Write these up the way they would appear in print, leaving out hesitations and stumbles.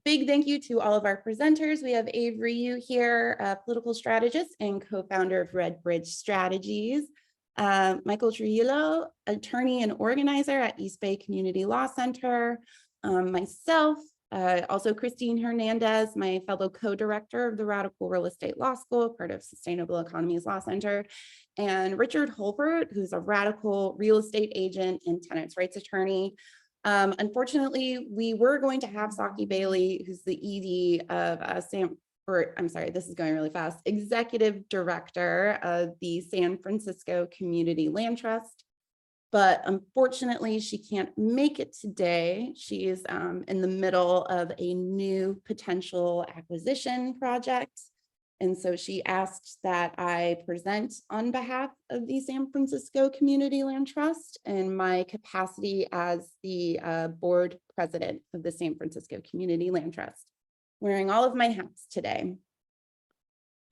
big thank you to all of our presenters. We have Avery Yu here, a political strategist and co-founder of Red Bridge Strategies. Michael Trujillo, attorney and organizer at East Bay Community Law Center. Myself, also Christine Hernandez, my fellow co-director of the Radical Real Estate Law School, part of Sustainable Economies Law Center, and Richard Holbert, who's a radical real estate agent and tenants' rights attorney. Unfortunately, we were going to have Saki Bailey, who's the ED of this is going really fast, Executive Director of the San Francisco Community Land Trust. But unfortunately, she can't make it today. She is in the middle of a new potential acquisition project. And so she asked that I present on behalf of the San Francisco Community Land Trust in my capacity as the board president of the San Francisco Community Land Trust, wearing all of my hats today.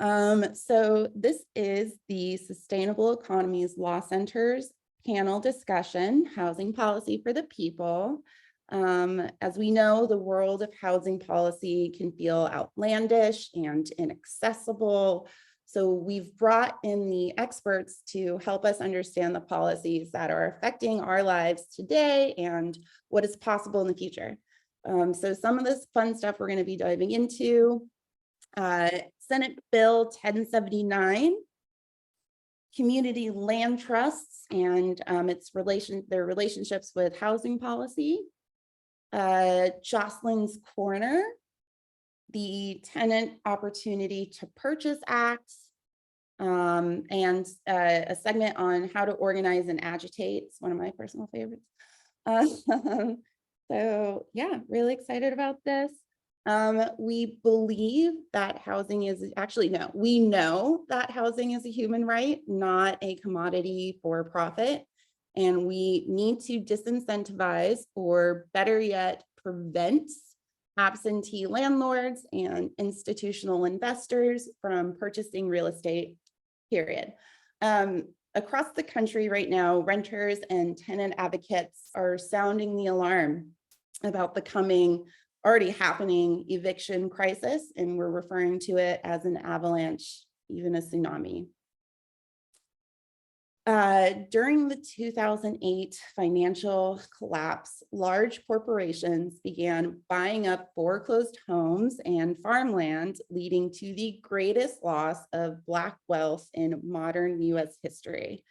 So this is the Sustainable Economies Law Center's panel discussion, Housing Policy for the People. As we know, the world of housing policy can feel outlandish and inaccessible. So we've brought in the experts to help us understand the policies that are affecting our lives today and what is possible in the future. So some of this fun stuff we're going to be diving into. Senate Bill 1079. Community land trusts and their relationships with housing policy. Jocelyn's Corner, the Tenant Opportunity to Purchase Act, and a segment on how to organize and agitate. It's one of my personal favorites. So yeah, really excited about this. We believe that housing is we know that housing is a human right, not a commodity for profit. And we need to disincentivize, or better yet, prevent absentee landlords and institutional investors from purchasing real estate, period. Across the country right now, renters and tenant advocates are sounding the alarm about the already happening eviction crisis, and we're referring to it as an avalanche, even a tsunami. During the 2008 financial collapse, large corporations began buying up foreclosed homes and farmland, leading to the greatest loss of Black wealth in modern US history.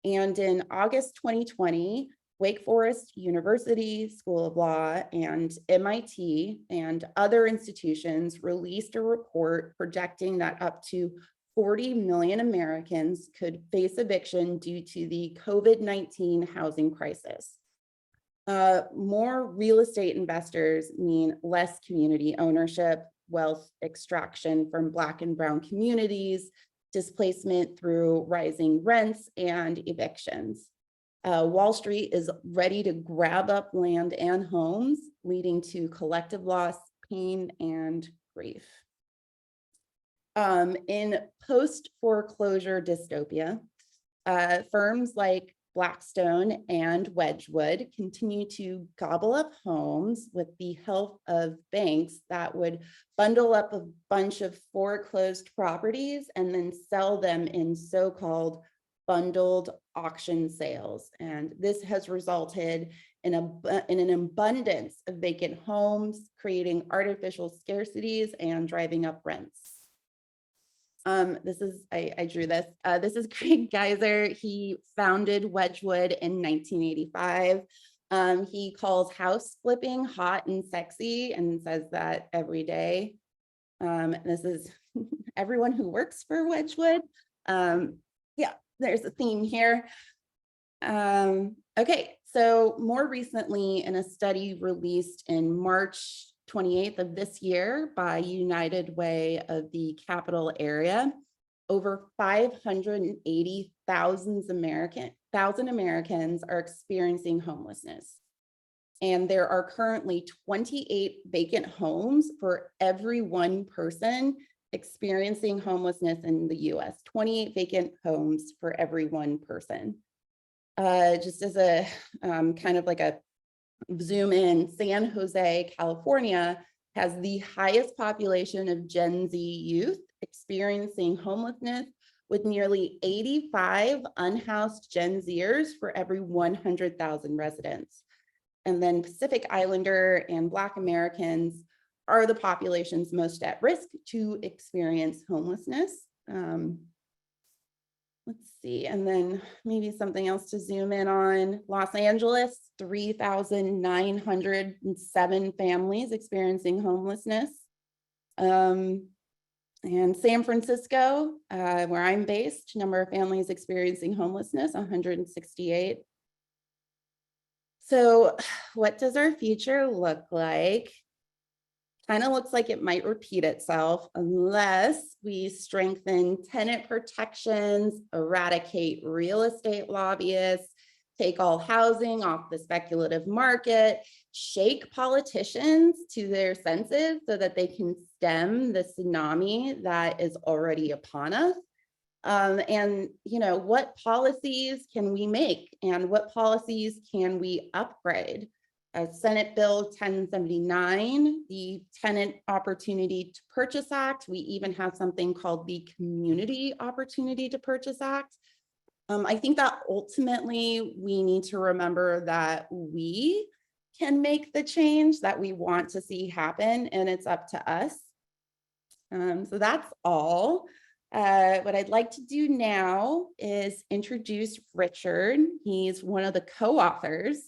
And in August 2020, Wake Forest University School of Law and MIT and other institutions released a report projecting that up to 40 million Americans could face eviction due to the COVID-19 housing crisis. More real estate investors mean less community ownership, wealth extraction from Black and Brown communities, displacement through rising rents, and evictions. Wall Street is ready to grab up land and homes, leading to collective loss, pain, and grief. In post-foreclosure dystopia, firms like Blackstone and Wedgwood continue to gobble up homes with the help of banks that would bundle up a bunch of foreclosed properties and then sell them in so-called bundled auction sales. And this has resulted in an abundance of vacant homes, creating artificial scarcities and driving up rents. I drew this. This is Craig Geiser. He founded Wedgwood in 1985. He calls house flipping hot and sexy and says that every day. This is everyone who works for Wedgwood. Yeah, there's a theme here. Okay, so more recently, in a study released in March 28th of this year by United Way of the Capital Area, over 580,000 Americans are experiencing homelessness. And there are currently 28 vacant homes for every one person experiencing homelessness in the US, 28 vacant homes for every one person. Just as a kind of like a zoom in, San Jose, California has the highest population of Gen Z youth experiencing homelessness, with nearly 85 unhoused Gen Zers for every 100,000 residents. And then Pacific Islander and Black Americans are the populations most at risk to experience homelessness. Let's see, and then maybe something else to zoom in on. Los Angeles, 3,907 families experiencing homelessness. And San Francisco, where I'm based, number of families experiencing homelessness, 168. So what does our future look like? Kind of looks like it might repeat itself unless we strengthen tenant protections, eradicate real estate lobbyists, take all housing off the speculative market, shake politicians to their senses so that they can stem the tsunami that is already upon us. And, you know, what policies can we make and what policies can we upgrade? Senate Bill 1079, the Tenant Opportunity to Purchase Act. We even have something called the Community Opportunity to Purchase Act. I think that ultimately we need to remember that we can make the change that we want to see happen, and it's up to us. So that's all. What I'd like to do now is introduce Richard. He's one of the co-authors,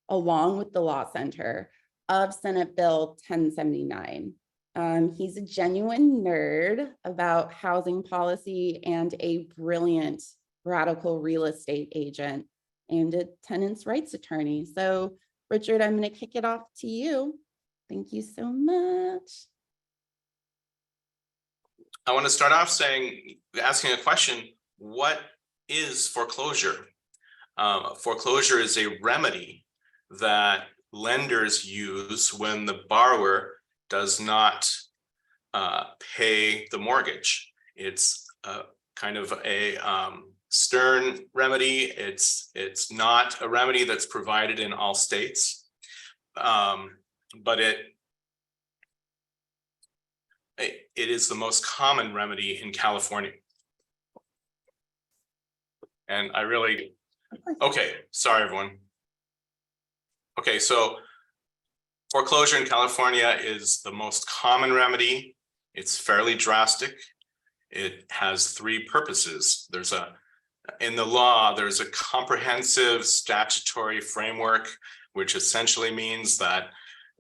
along with the Law Center, of Senate Bill 1079. He's a genuine nerd about housing policy and a brilliant radical real estate agent and a tenants' rights attorney. So Richard, I'm going to kick it off to you. Thank you so much. I want to start off asking a question. What is foreclosure? Foreclosure is a remedy that lenders use when the borrower does not pay the mortgage. It's kind of a stern remedy. It's not a remedy that's provided in all states, but it is the most common remedy in California. And okay, sorry everyone. Okay, so foreclosure in California is the most common remedy. It's fairly drastic. It has three purposes. In the law, there's a comprehensive statutory framework, which essentially means that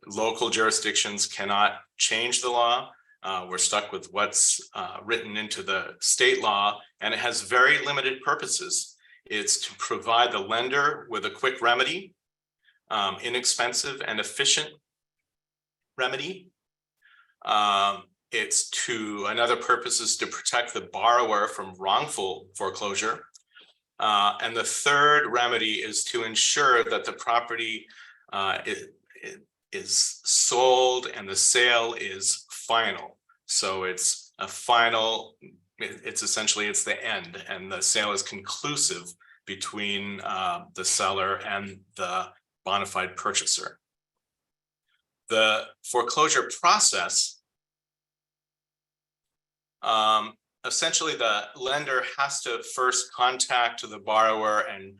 local jurisdictions cannot change the law. We're stuck with what's written into the state law, and it has very limited purposes. It's to provide the lender with a quick remedy, inexpensive and efficient remedy. Another purpose is to protect the borrower from wrongful foreclosure. And the third remedy is to ensure that the property is sold and the sale is final. So it's a final, it's the end, and the sale is conclusive between the seller and the bona fide purchaser. The foreclosure process, essentially the lender has to first contact the borrower and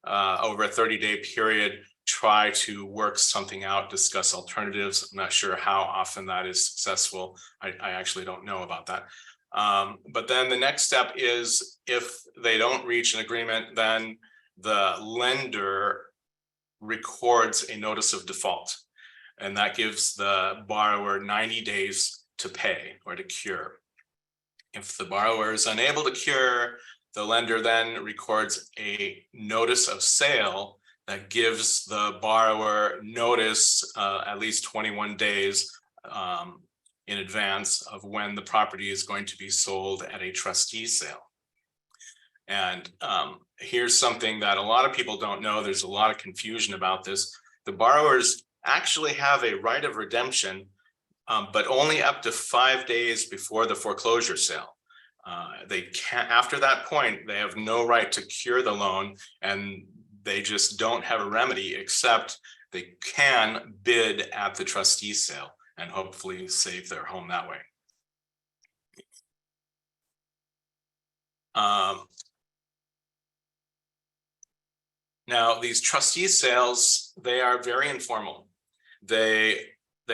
over a 30-day period try to work something out, discuss alternatives. I'm not sure how often that is successful. I actually don't know about that. But then the next step is, if they don't reach an agreement, then the lender records a notice of default, and that gives the borrower 90 days to pay or to cure. If the borrower is unable to cure, the lender then records a notice of sale that gives the borrower notice at least 21 days in advance of when the property is going to be sold at a trustee sale. And here's something that a lot of people don't know. There's a lot of confusion about this. The borrowers actually have a right of redemption, but only up to 5 days before the foreclosure sale. They can't, after that point, they have no right to cure the loan, and they just don't have a remedy, except they can bid at the trustee sale. and hopefully save their home that way. Now, these trustee sales, they are very informal. They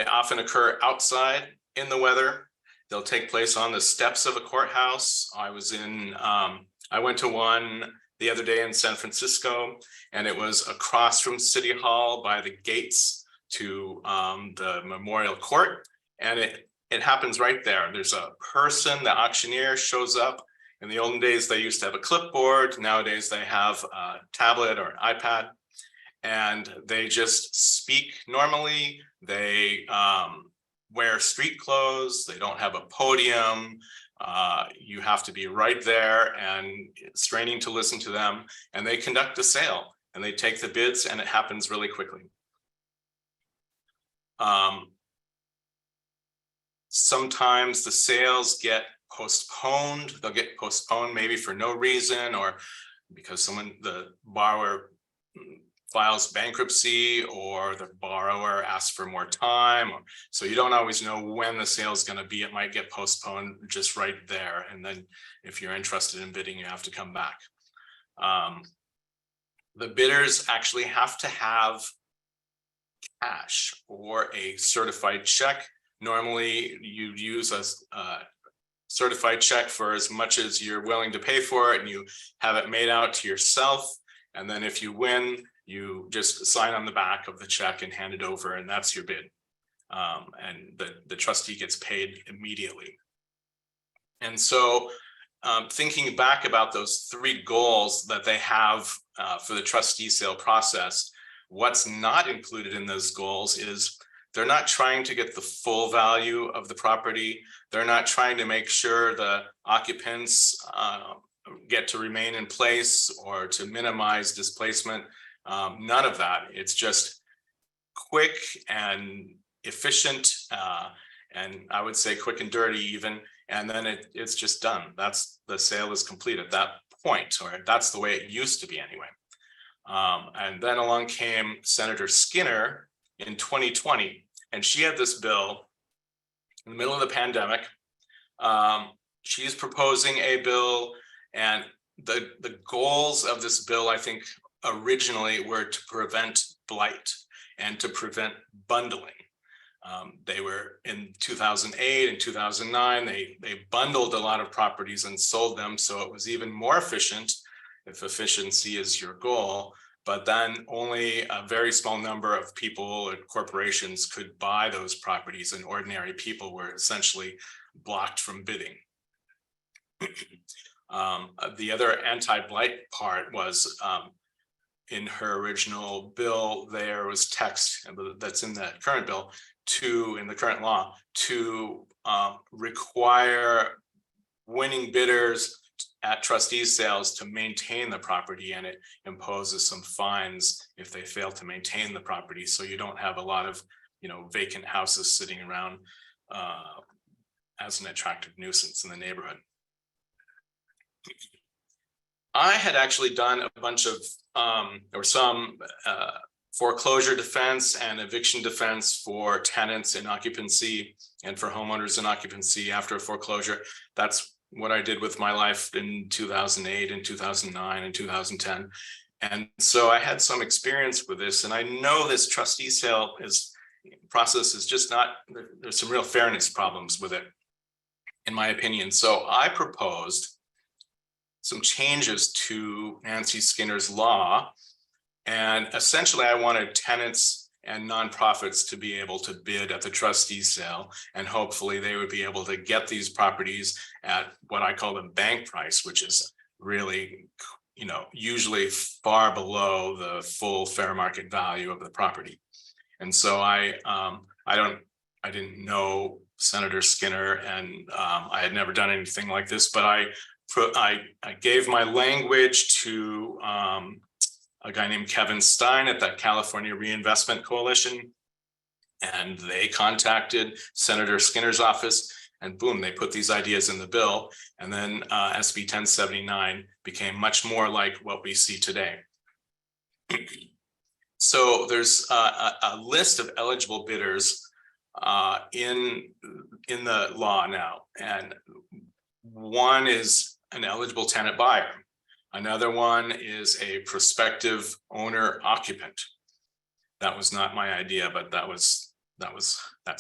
often occur outside in the weather. They'll take place on the steps of a courthouse. I went to one the other day in San Francisco, and it was across from City Hall by the gates to the Memorial Court. And it happens right there. There's a person, the auctioneer shows up. In the olden days, they used to have a clipboard. Nowadays, they have a tablet or an iPad, and they just speak normally. They wear street clothes. They don't have a podium. You have to be right there and straining to listen to them. And they conduct a sale, and they take the bids, and it happens really quickly. Sometimes the sales get postponed. They'll get postponed maybe for no reason, or because the borrower files bankruptcy, or the borrower asks for more time. So you don't always know when the sale is going to be. It might get postponed just right there. And then if you're interested in bidding, you have to come back. The bidders actually have to have cash or a certified check. Normally, you'd use a certified check for as much as you're willing to pay for it, and you have it made out to yourself. And then if you win, you just sign on the back of the check and hand it over, and that's your bid. And the trustee gets paid immediately. And so thinking back about those three goals that they have for the trustee sale process, what's not included in those goals is they're not trying to get the full value of the property. They're not trying to make sure the occupants get to remain in place or to minimize displacement. None of that. It's just quick and efficient, and I would say quick and dirty even, and then it's just done. The sale is complete at that point, or that's the way it used to be anyway. And then along came Senator Skinner in 2020, and she had this bill in the middle of the pandemic. She's proposing a bill, and the goals of this bill, I think, originally were to prevent blight and to prevent bundling. They were in 2008 and 2009, they bundled a lot of properties and sold them, so it was even more efficient, if efficiency is your goal. But then only a very small number of people and corporations could buy those properties, and ordinary people were essentially blocked from bidding. The other anti-blight part was in her original bill, there was text that's in the current bill in the current law to require winning bidders at trustee sales to maintain the property, and it imposes some fines if they fail to maintain the property. So you don't have a lot of vacant houses sitting around as an attractive nuisance in the neighborhood. I had actually done a bunch of some foreclosure defense and eviction defense for tenants in occupancy and for homeowners in occupancy after a foreclosure. That's what I did with my life in 2008 and 2009 and 2010. And so I had some experience with this, and I know this trustee sale process is just not, there's some real fairness problems with it, in my opinion. So I proposed some changes to Nancy Skinner's law. And essentially, I wanted tenants and nonprofits to be able to bid at the trustee sale, and hopefully they would be able to get these properties at what I call the bank price, which is really, usually far below the full fair market value of the property. And so I didn't know Senator Skinner, and I had never done anything like this, but I gave my language to a guy named Kevin Stein at the California Reinvestment Coalition, and they contacted Senator Skinner's office, and boom, they put these ideas in the bill. And then SB 1079 became much more like what we see today. So there's a list of eligible bidders in the law now, and one is an eligible tenant buyer. Another one is a prospective owner occupant. That was not my idea, but that's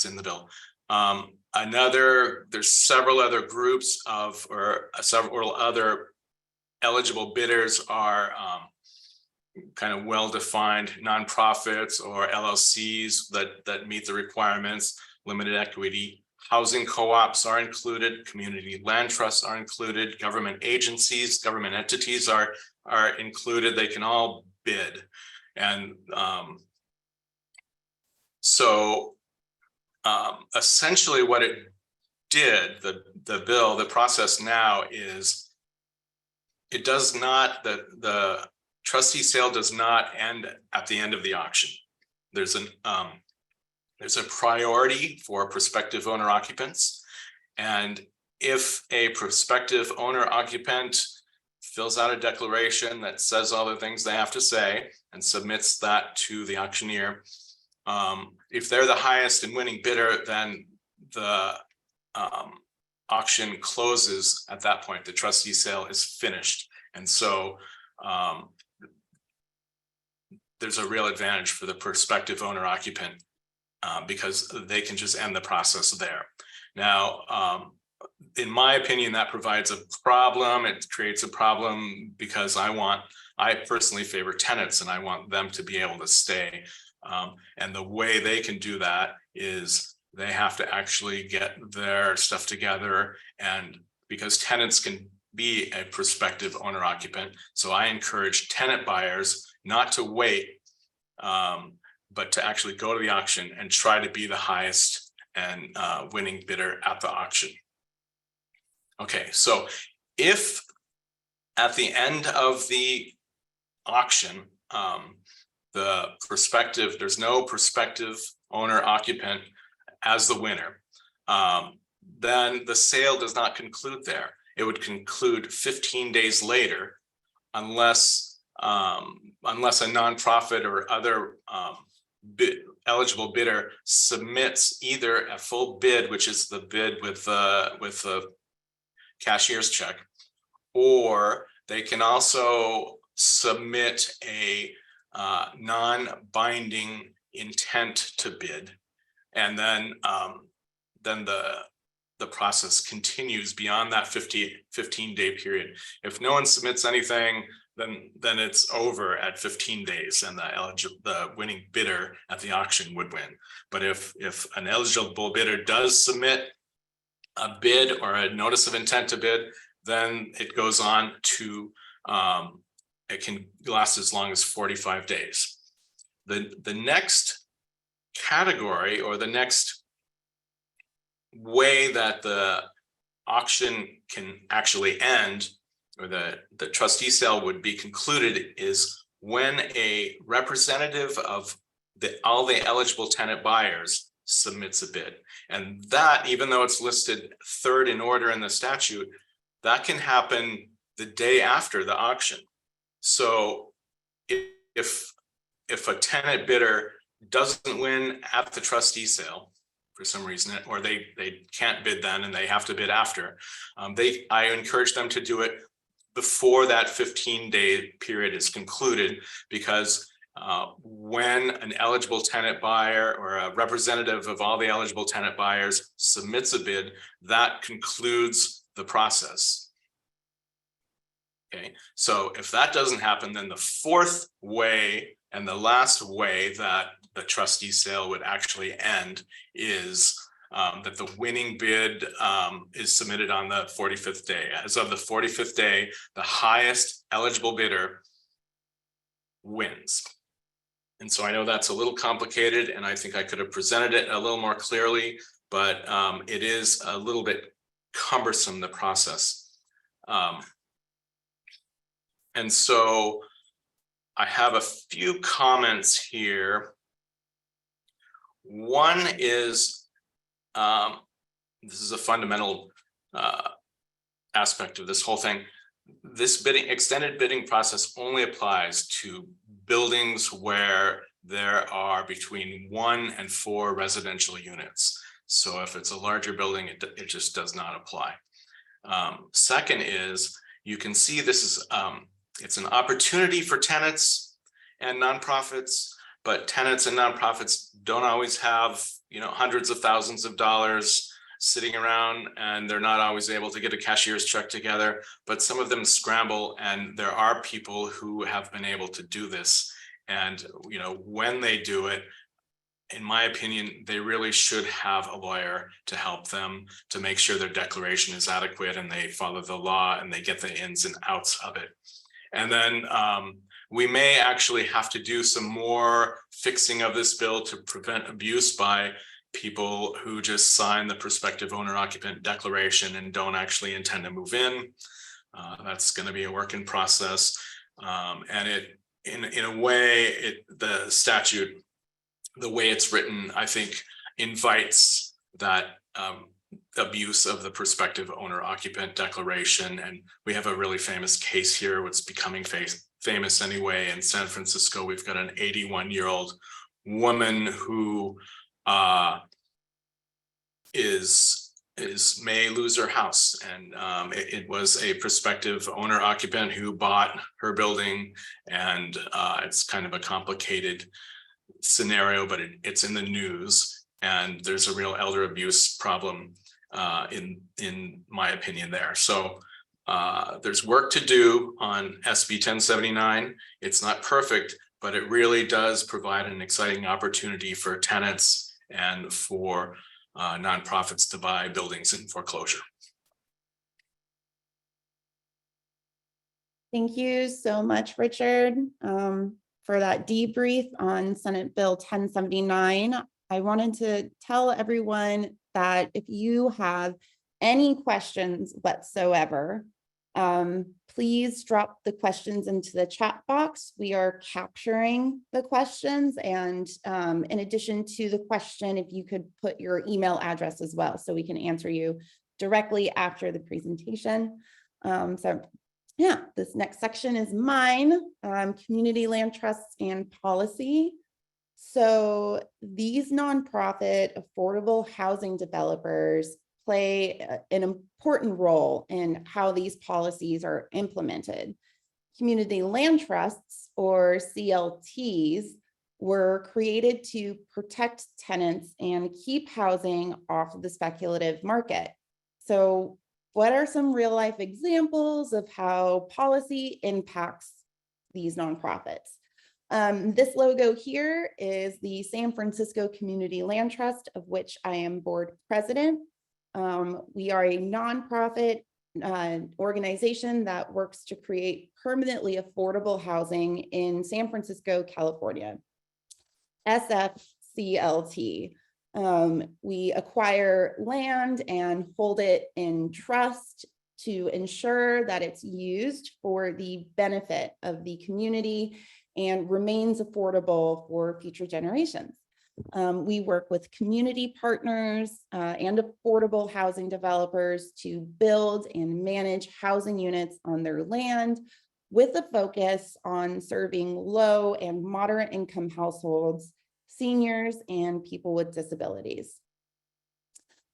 in the bill. There's several other groups of, or several other eligible bidders are kind of well-defined nonprofits or LLCs that meet the requirements. Limited equity housing co-ops are included, community land trusts are included, government agencies, government entities are included. They can all bid. And essentially what it did, the process now is, it does not, the trustee sale does not end at the end of the auction. There's a priority for prospective owner occupants. And if a prospective owner occupant fills out a declaration that says all the things they have to say and submits that to the auctioneer, if they're the highest and winning bidder, then the auction closes at that point. The trustee sale is finished. And so there's a real advantage for the prospective owner occupant because they can just end the process there. Now, in my opinion, that provides a problem. It creates a problem because I personally favor tenants and I want them to be able to stay. And the way they can do that is they have to actually get their stuff together, and because tenants can be a prospective owner occupant. So I encourage tenant buyers not to wait, but to actually go to the auction and try to be the highest and winning bidder at the auction. Okay, so if at the end of the auction, there's no prospective owner occupant as the winner, then the sale does not conclude there. It would conclude 15 days later, unless a nonprofit or other eligible bidder submits either a full bid, which is the bid with the cashier's check, or they can also submit a non-binding intent to bid, and then the process continues beyond that 15-day period. If no one submits anything, then it's over at 15 days, and the winning bidder at the auction would win. But if an eligible bidder does submit a bid or a notice of intent to bid, then it goes on to it can last as long as 45 days. The next category, or the next way that the auction can actually end, or the trustee sale would be concluded, is when a representative of all the eligible tenant buyers submits a bid. And that, even though it's listed third in order in the statute, that can happen the day after the auction. So if a tenant bidder doesn't win at the trustee sale for some reason, or they can't bid then and they have to bid after, I encourage them to do it before that 15-day period is concluded, because when an eligible tenant buyer or a representative of all the eligible tenant buyers submits a bid, that concludes the process. Okay, so if that doesn't happen, then the fourth way and the last way that the trustee sale would actually end is that the winning bid is submitted on the 45th day. As of the 45th day, the highest eligible bidder wins. And so I know that's a little complicated, and I think I could have presented it a little more clearly, but it is a little bit cumbersome, the process. And so I have a few comments here. One is, this is a fundamental aspect of this whole thing. This extended bidding process only applies to buildings where there are between 1 and 4 residential units. So if it's a larger building, it just does not apply. Second is, you can see this is it's an opportunity for tenants and nonprofits, but tenants and nonprofits don't always have, you know, hundreds of thousands of dollars sitting around, and they're not always able to get a cashier's check together, but some of them scramble, and there are people who have been able to do this. And, you know, when they do it, in my opinion, they really should have a lawyer to help them to make sure their declaration is adequate and they follow the law and they get the ins and outs of it. And then we may actually have to do some more fixing of this bill to prevent abuse by people who just sign the prospective owner occupant declaration and don't actually intend to move in. That's going to be a work in process. And it, in a way, the statute, the way it's written, I think invites that abuse of the prospective owner occupant declaration. And we have a really famous case here, what's becoming famous anyway. In San Francisco, we've got an 81-year-old woman who may lose her house. And it was a prospective owner occupant who bought her building. And it's kind of a complicated scenario, but it's in the news, and there's a real elder abuse problem in my opinion there. So there's work to do on SB 1079. It's not perfect, but it really does provide an exciting opportunity for tenants and for nonprofits to buy buildings in foreclosure. Thank you so much, Richard, for that debrief on Senate Bill 1079. I wanted to tell everyone that if you have any questions whatsoever, please drop the questions into the chat box. We are capturing the questions, and in addition to the question, if you could put your email address as well, so we can answer you directly after the presentation. Yeah, this next section is mine, community land trusts and policy. So these nonprofit affordable housing developers play an important role in how these policies are implemented. Community land trusts, or CLTs, were created to protect tenants and keep housing off of the speculative market. So what are some real life examples of how policy impacts these nonprofits? This logo here is the San Francisco Community Land Trust, of which I am board president. We are a nonprofit organization that works to create permanently affordable housing in San Francisco, California. SFCLT. We acquire land and hold it in trust to ensure that it's used for the benefit of the community and remains affordable for future generations. We work with community partners and affordable housing developers to build and manage housing units on their land, with a focus on serving low and moderate income households, seniors, and people with disabilities.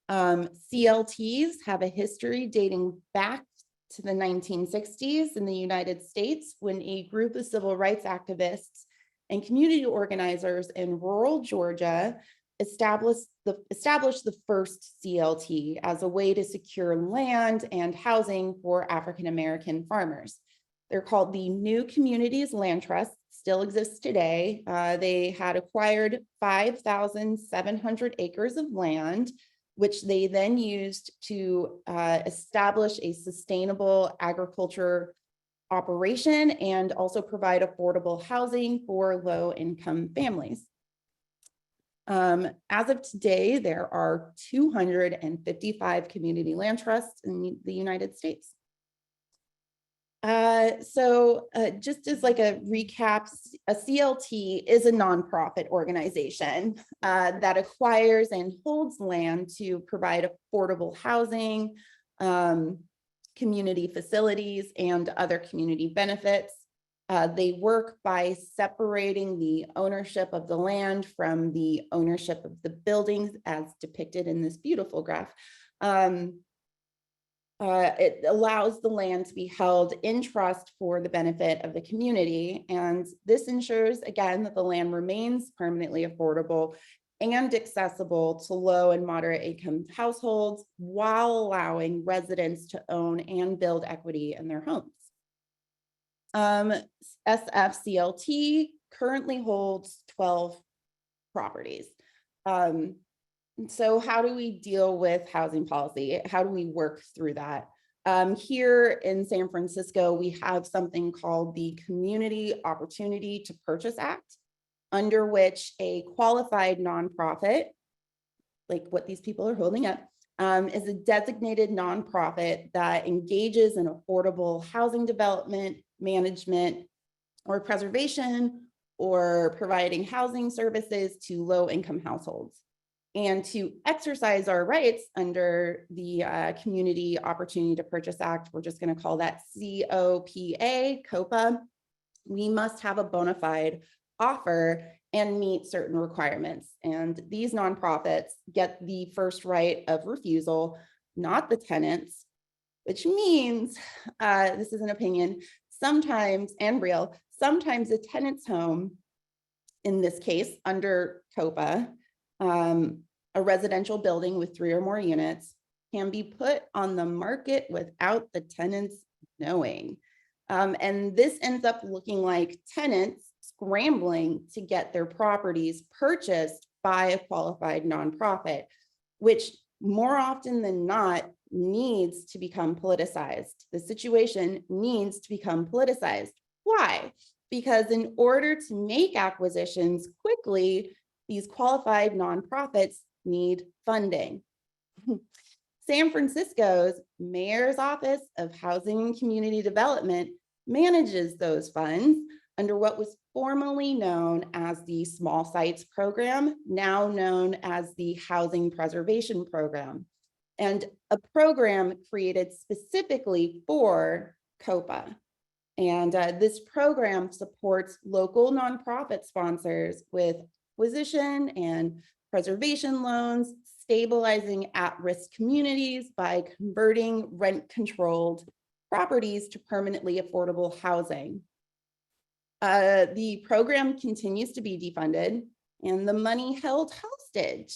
CLTs have a history dating back to the 1960s in the United States, when a group of civil rights activists and community organizers in rural Georgia established the first CLT as a way to secure land and housing for African-American farmers. They're called the New Communities Land Trust, still exists today. They had acquired 5,700 acres of land, which they then used to establish a sustainable agriculture operation and also provide affordable housing for low-income families. As of today, there are 255 community land trusts in the United States. Just as like a recap, a CLT is a nonprofit organization that acquires and holds land to provide affordable housing, community facilities, and other community benefits. They work by separating the ownership of the land from the ownership of the buildings as depicted in this beautiful graph. It allows the land to be held in trust for the benefit of the community. And this ensures, again, that the land remains permanently affordable and accessible to low and moderate income households while allowing residents to own and build equity in their homes. SFCLT currently holds 12 properties. So how do we deal with housing policy? How do we work through that? Here in San Francisco, we have something called the Community Opportunity to Purchase Act, under which a qualified nonprofit, like what these people are holding up, is a designated nonprofit that engages in affordable housing development, management, or preservation, or providing housing services to low-income households. And to exercise our rights under the Community Opportunity to Purchase Act, we're just going to call that COPA, we must have a bona fide offer and meet certain requirements. And these nonprofits get the first right of refusal, not the tenants, which means, this is an opinion, sometimes, and real, sometimes a tenant's home, in this case, under COPA, a residential building with 3 or more units, can be put on the market without the tenants knowing. And this ends up looking like tenants scrambling to get their properties purchased by a qualified nonprofit, which more often than not needs to become politicized. The situation needs to become politicized. Why? Because in order to make acquisitions quickly, these qualified nonprofits need funding. San Francisco's Mayor's Office of Housing and Community Development manages those funds under what was formerly known as the Small Sites Program, now known as the Housing Preservation Program, and a program created specifically for COPA. And this program supports local nonprofit sponsors with acquisition and preservation loans, stabilizing at-risk communities by converting rent-controlled properties to permanently affordable housing. The program continues to be defunded, and the money held hostage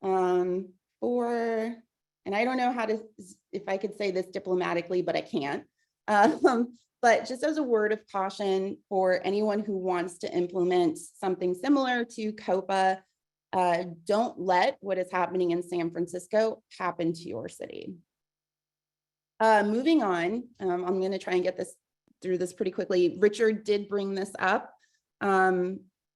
and I don't know how to, if I could say this diplomatically, but I can't. But just as a word of caution for anyone who wants to implement something similar to COPA, don't let what is happening in San Francisco happen to your city. Moving on, I'm going to try and get through this pretty quickly. Richard did bring this up.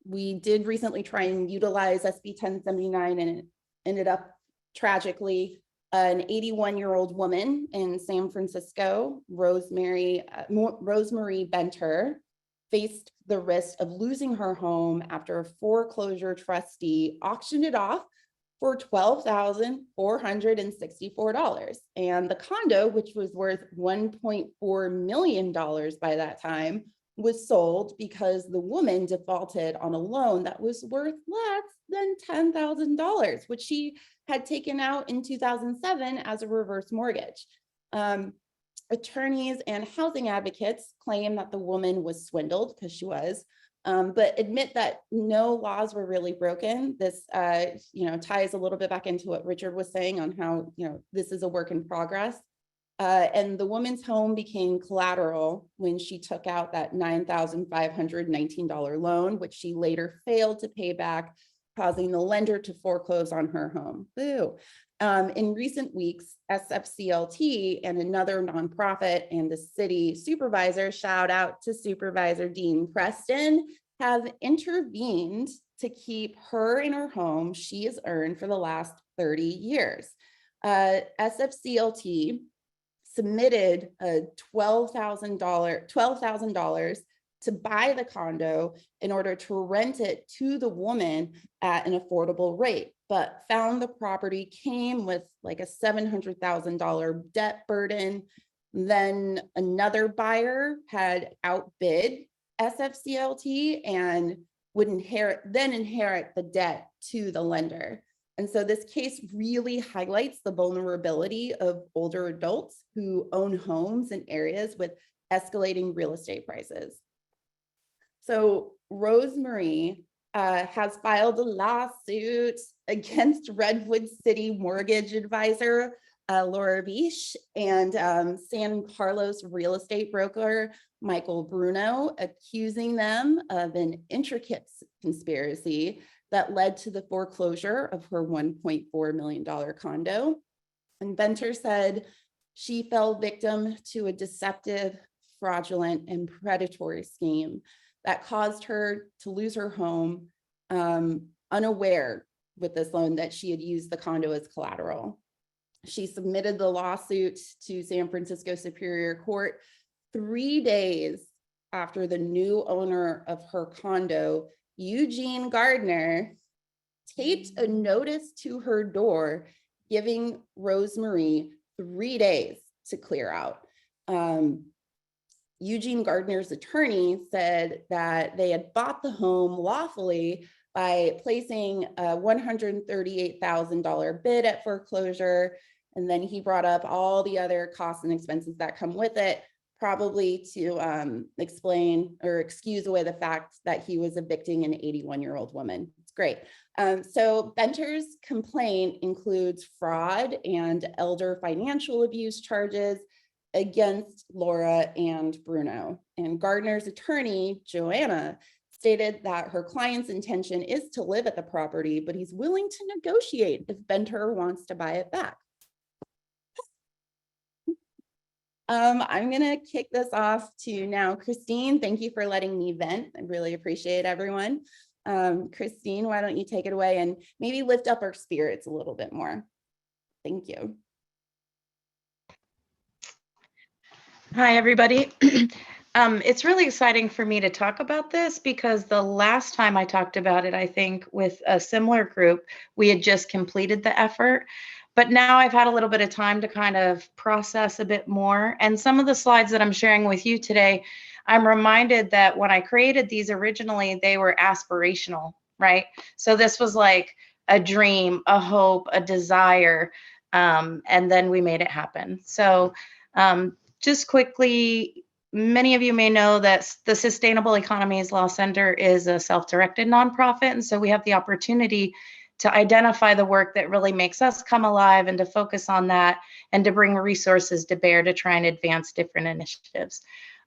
We did recently try and utilize SB 1079, and it ended up tragically. An 81-year-old woman in San Francisco, Rosemary Benter, faced the risk of losing her home after a foreclosure trustee auctioned it off for $12,464. And the condo, which was worth $1.4 million by that time, was sold because the woman defaulted on a loan that was worth less than $10,000, which she had taken out in 2007 as a reverse mortgage. Attorneys and housing advocates claim that the woman was swindled, because she was, but admit that no laws were really broken. This ties a little bit back into what Richard was saying on how this is a work in progress. And the woman's home became collateral when she took out that $9,519 loan, which she later failed to pay back, causing the lender to foreclose on her home. Boo. In recent weeks, SFCLT and another nonprofit and the city supervisor, shout out to Supervisor Dean Preston, have intervened to keep her in her home she has earned for the last 30 years. SFCLT submitted a $12,000 to buy the condo in order to rent it to the woman at an affordable rate, but found the property came with like a $700,000 debt burden. Then another buyer had outbid SFCLT and would then inherit the debt to the lender. And so this case really highlights the vulnerability of older adults who own homes in areas with escalating real estate prices. So Rosemarie has filed a lawsuit against Redwood City mortgage advisor Laura Bish and San Carlos real estate broker Michael Bruno, accusing them of an intricate conspiracy that led to the foreclosure of her $1.4 million condo. And Venter said she fell victim to a deceptive, fraudulent, and predatory scheme that caused her to lose her home, unaware with this loan that she had used the condo as collateral. She submitted the lawsuit to San Francisco Superior Court 3 days after the new owner of her condo, Eugene Gardner, taped a notice to her door, giving Rosemarie 3 days to clear out. Eugene Gardner's attorney said that they had bought the home lawfully by placing a $138,000 bid at foreclosure. And then he brought up all the other costs and expenses that come with it, probably to explain or excuse away the fact that he was evicting an 81-year-old woman. It's great. So Venter's complaint includes fraud and elder financial abuse charges against Laura and Bruno. And Gardner's attorney, Joanna, stated that her client's intention is to live at the property, but he's willing to negotiate if Venter wants to buy it back. I'm gonna kick this off to now Christine. Thank you for letting me vent. I really appreciate everyone. Christine, why don't you take it away and maybe lift up our spirits a little bit more. Thank you. Hi, everybody. It's really exciting for me to talk about this because the last time I talked about it, I think with a similar group, we had just completed the effort. But now I've had a little bit of time to kind of process a bit more. And some of the slides that I'm sharing with you today, I'm reminded that when I created these originally, they were aspirational, right? So this was like a dream, a hope, a desire, and then we made it happen. So just quickly, many of you may know that the Sustainable Economies Law Center is a self-directed nonprofit. And so we have the opportunity to identify the work that really makes us come alive and to focus on that and to bring resources to bear to try and advance different initiatives.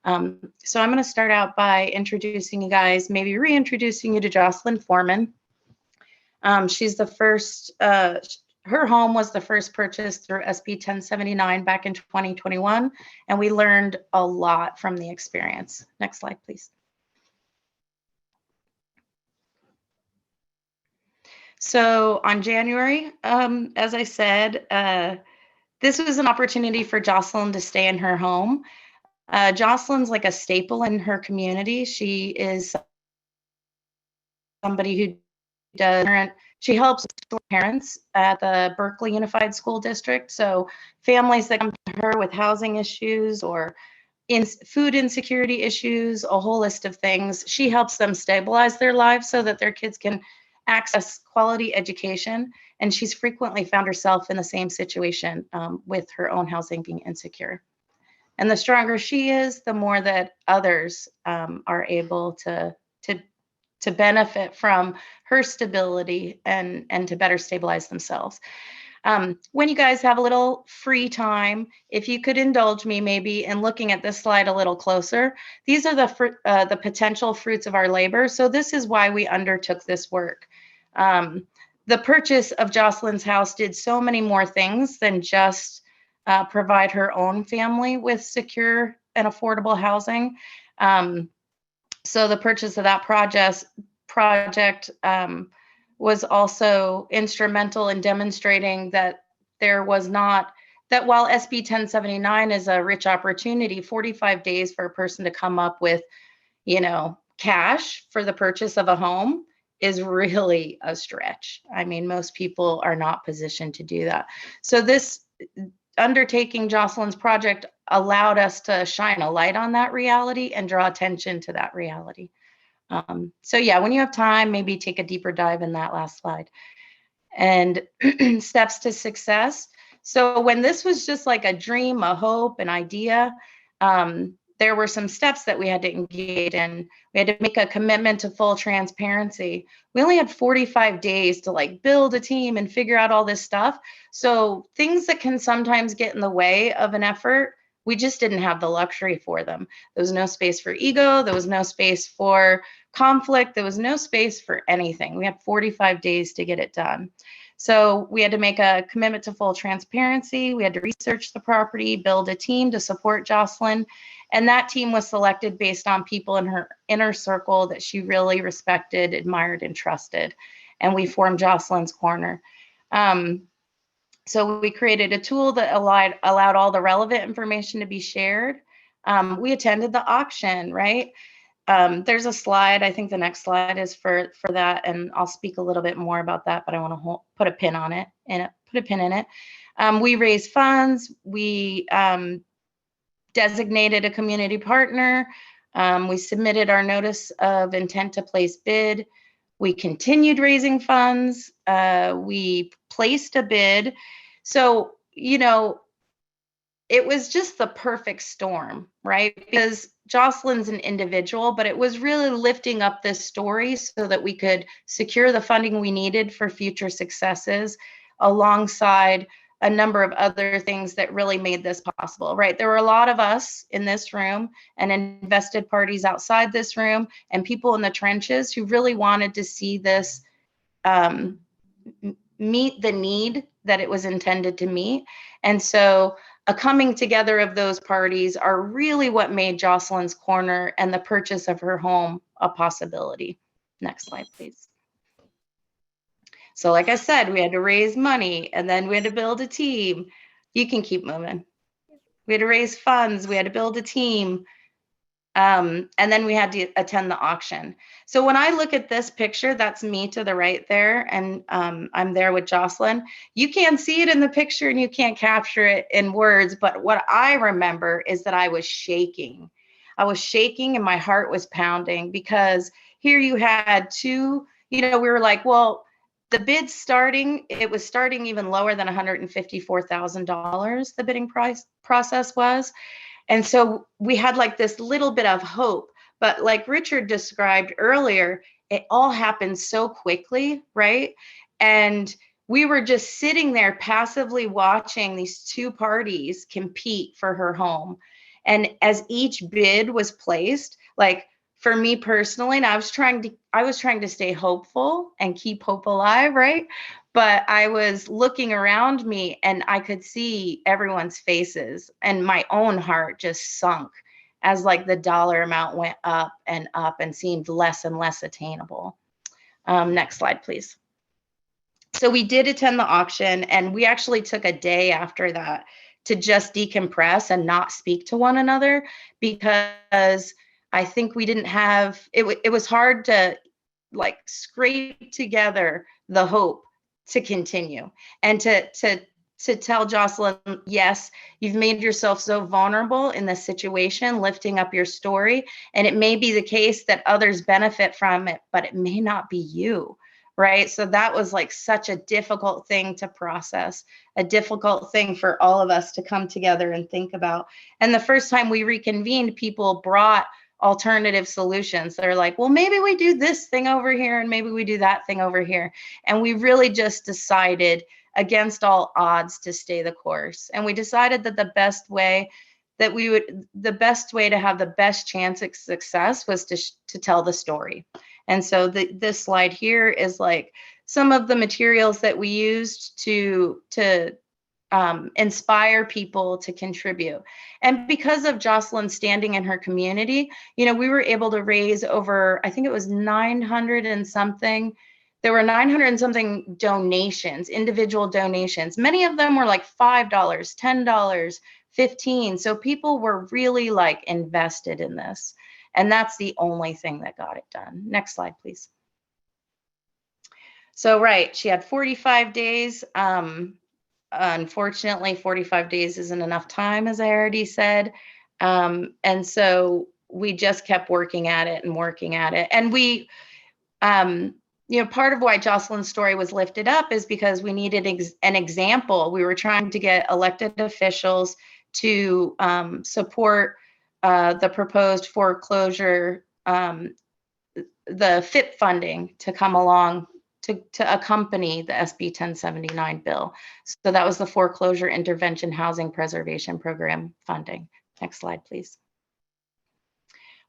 So I'm going to start out by introducing you guys, maybe reintroducing you to Jocelyn Foreman. She's the first, her home was the first purchase through SB 1079 back in 2021, and we learned a lot from the experience. Next slide, please. So on January, as I said, this was an opportunity for Jocelyn to stay in her home. Jocelyn's like a staple in her community. She is somebody who does, she helps parents at the Berkeley Unified School District. So families that come to her with housing issues or food insecurity issues, a whole list of things. She helps them stabilize their lives so that their kids can access quality education. And she's frequently found herself in the same situation with her own housing being insecure. And the stronger she is, the more that others are able to benefit from her stability and to better stabilize themselves. When you guys have a little free time, if you could indulge me maybe in looking at this slide a little closer, these are the potential fruits of our labor. So this is why we undertook this work. The purchase of Jocelyn's house did so many more things than just provide her own family with secure and affordable housing. So the purchase of that project was also instrumental in demonstrating that there was not, that while SB 1079 is a rich opportunity, 45 days for a person to come up with, you know, cash for the purchase of a home is really a stretch. I mean, most people are not positioned to do that. So this undertaking Jocelyn's project allowed us to shine a light on that reality and draw attention to that reality. So yeah, when you have time, maybe take a deeper dive in that last slide. And steps to success. So when this was just like a dream, a hope, an idea, there were some steps that we had to engage in. We had to make a commitment to full transparency. We only had 45 days to like build a team and figure out all this stuff. So things that can sometimes get in the way of an effort, we just didn't have the luxury for them. There was no space for ego. There was no space for conflict. There was no space for anything. We had 45 days to get it done. So we had to make a commitment to full transparency. We had to research the property, build a team to support Jocelyn. And that team was selected based on people in her inner circle that she really respected, admired, and trusted. And we formed Jocelyn's Corner. So we created a tool that allowed all the relevant information to be shared. We attended the auction, right? There's a slide. I think the next slide is for that, and I'll speak a little bit more about that, but I want to put a pin on it and put a pin in it. We raised funds. We designated a community partner. We submitted our notice of intent to place bid. We continued raising funds. We placed a bid. So, you know, it was just the perfect storm, right? Because Jocelyn's an individual, but it was really lifting up this story so that we could secure the funding we needed for future successes alongside a number of other things that really made this possible, right? There were a lot of us in this room and invested parties outside this room and people in the trenches who really wanted to see this meet the need that it was intended to meet. And so a coming together of those parties are really what made Jocelyn's Corner and the purchase of her home a possibility. Next slide, please. So like I said, we had to raise money and then we had to build a team. You can keep moving. We had to raise funds. We had to build a team. And then we had to attend the auction. So when I look at this picture, that's me to the right there, and I'm there with Jocelyn. You can't see it in the picture and you can't capture it in words, but what I remember is that I was shaking. I was shaking and my heart was pounding because here you had two, you know, we were like, well, the bid starting, it was starting even lower than $154,000, the bidding process was. And so we had like this little bit of hope, but like Richard described earlier, it all happened so quickly, right? And we were just sitting there passively watching these two parties compete for her home. And as each bid was placed, like for me personally, and I was trying to stay hopeful and keep hope alive, right? But I was looking around me and I could see everyone's faces and my own heart just sunk as like the dollar amount went up and seemed less and less attainable. Next slide, please. So we did attend the auction and we actually took a day after that to just decompress and not speak to one another because I think we didn't have, it was hard to like scrape together the hope to continue and to tell Jocelyn, yes, you've made yourself so vulnerable in this situation, lifting up your story. And it may be the case that others benefit from it, but it may not be you, right? So that was like such a difficult thing to process, a difficult thing for all of us to come together and think about. And the first time we reconvened, people brought alternative solutions. They're like, well, maybe we do this thing over here and maybe we do that thing over here. And we really just decided against all odds to stay the course. And we decided that the best way to have the best chance of success was to tell the story. And so this slide here is like some of the materials that we used to inspire people to contribute. And because of Jocelyn standing in her community, you know, we were able to raise over, I think it was 900 and something. There were 900 and something donations, individual donations. Many of them were like $5, $10, $15. So people were really like invested in this. And that's the only thing that got it done. Next slide, please. So, right, she had 45 days unfortunately, 45 days isn't enough time, as I already said. And so we just kept working at it and working at it. And we, part of why Jocelyn's story was lifted up is because we needed an example. We were trying to get elected officials to support the proposed foreclosure, the FIP funding to come along to accompany the SB 1079 bill. So that was the Foreclosure Intervention Housing Preservation Program funding. Next slide, please.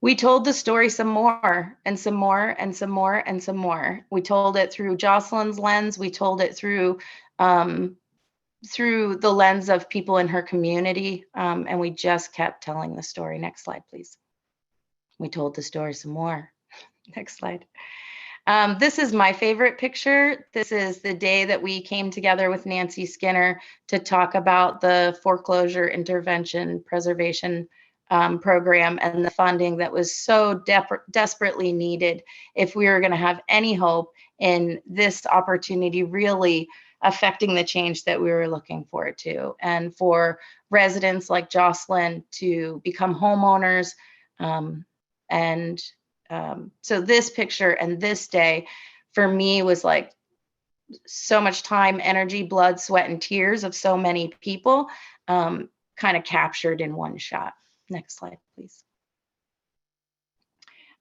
We told the story some more and some more and some more and some more. We told it through Jocelyn's lens. We told it through the lens of people in her community, and we just kept telling the story. Next slide, please. We told the story some more. Next slide. This is my favorite picture. This is the day that we came together with Nancy Skinner to talk about the foreclosure intervention preservation program and the funding that was so desperately needed if we were going to have any hope in this opportunity really affecting the change that we were looking forward to, and for residents like Jocelyn to become homeowners. So this picture and this day for me was like so much time, energy, blood, sweat, and tears of so many people kind of captured in one shot. Next slide, please.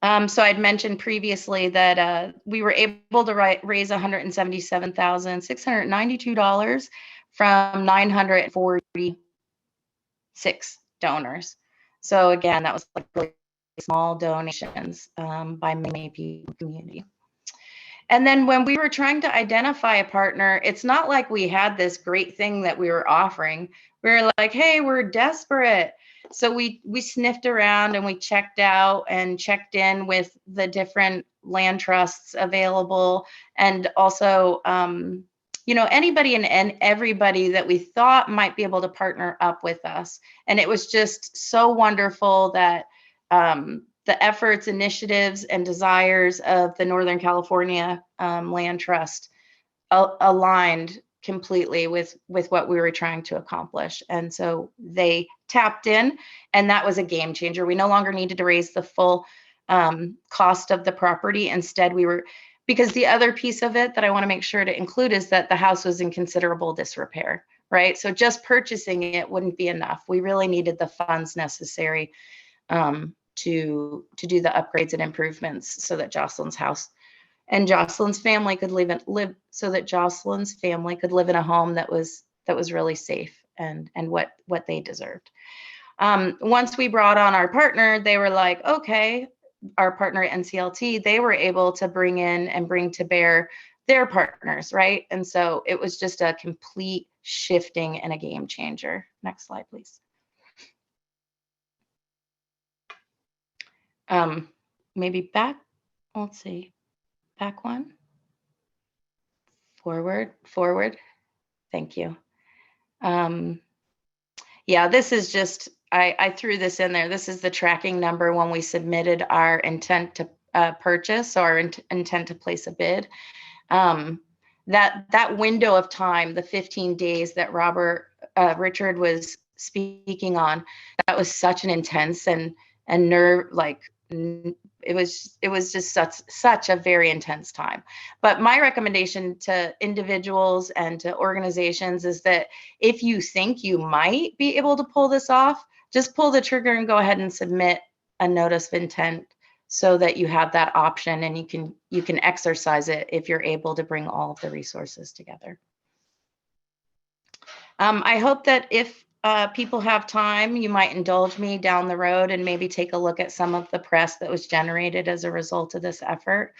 So I'd mentioned previously that we were able to raise $177,692 from 946 donors. So again, that was like really small donations by many people in the community. And then when we were trying to identify a partner, it's not like we had this great thing that we were offering. We were like, hey, we're desperate. So we sniffed around and we checked out and checked in with the different land trusts available, and also anybody and everybody that we thought might be able to partner up with us. And it was just so wonderful that the efforts, initiatives, and desires of the Northern California Land Trust aligned completely with what we were trying to accomplish. And so they tapped in, and that was a game changer. We no longer needed to raise the full cost of the property. Instead, because the other piece of it that I want to make sure to include is that the house was in considerable disrepair, right? So just purchasing it wouldn't be enough. We really needed the funds necessary to do the upgrades and improvements so that Jocelyn's house and Jocelyn's family could live in a home that was really safe and what they deserved. Once we brought on our partner, they were like, okay, our partner at NCLT, they were able to bring in and bring to bear their partners, right? And so it was just a complete shifting and a game changer. Next slide, please. Maybe back, let's see, back one. Forward. Thank you. Yeah, this is just, I threw this in there. This is the tracking number when we submitted our intent to purchase, or our intent to place a bid. That window of time, the 15 days that Richard was speaking on, that was such an intense and nerve, like, it was just such a very intense time. But my recommendation to individuals and to organizations is that if you think you might be able to pull this off, just pull the trigger and go ahead and submit a notice of intent so that you have that option, and you can exercise it if you're able to bring all of the resources together. I hope that if people have time, you might indulge me down the road and maybe take a look at some of the press that was generated as a result of this effort.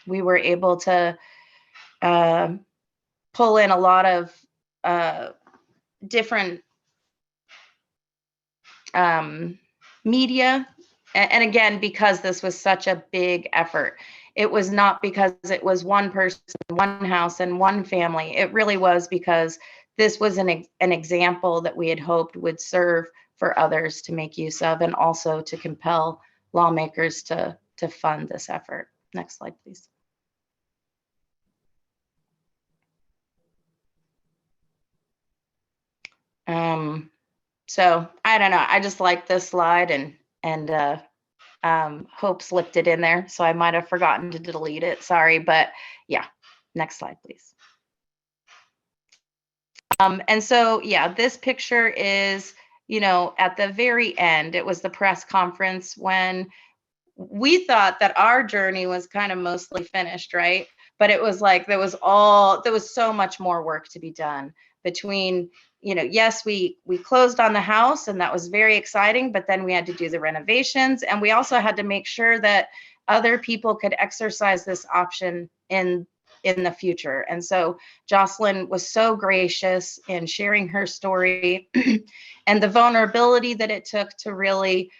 We were able to pull in a lot of different media. And again, because this was such a big effort, it was not because it was one person, one house, and one family. It really was because this was an example that we had hoped would serve for others to make use of, and also to compel lawmakers to fund this effort. Next slide, please. So I don't know. I just like this slide and Hope slipped it in there. So I might have forgotten to delete it. Sorry, but yeah, next slide, please. And so, yeah, this picture is, at the very end, it was the press conference when we thought that our journey was kind of mostly finished, right? But it was like there was so much more work to be done between, yes, we closed on the house and that was very exciting, but then we had to do the renovations and we also had to make sure that other people could exercise this option in the future. And so Jocelyn was so gracious in sharing her story and the vulnerability that it took to really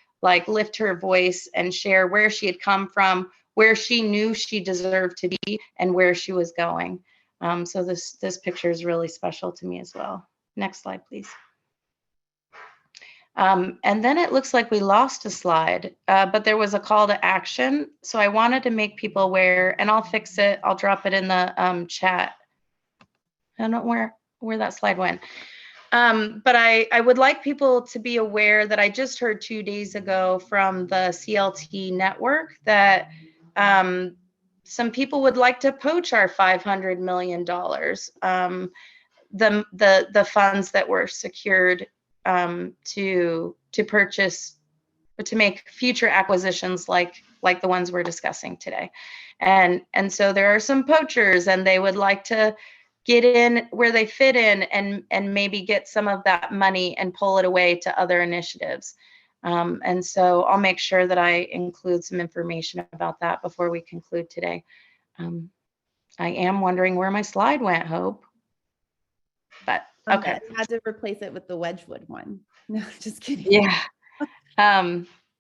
lift her voice and share where she had come from, where she knew she deserved to be, and where she was going. So this picture is really special to me as well. Next slide, please. And then it looks like we lost a slide, but there was a call to action. So I wanted to make people aware, and I'll fix it. I'll drop it in the chat. I don't know where that slide went. But I would like people to be aware that I just heard 2 days ago from the CLT network that some people would like to poach our $500 million, the funds that were secured to purchase, to make future acquisitions like the ones we're discussing today. And so there are some poachers and they would like to get in where they fit in and maybe get some of that money and pull it away to other initiatives. And so I'll make sure that I include some information about that before we conclude today. I am wondering where my slide went, Hope. But okay. I had to replace it with the Wedgwood one. No, just kidding. Yeah.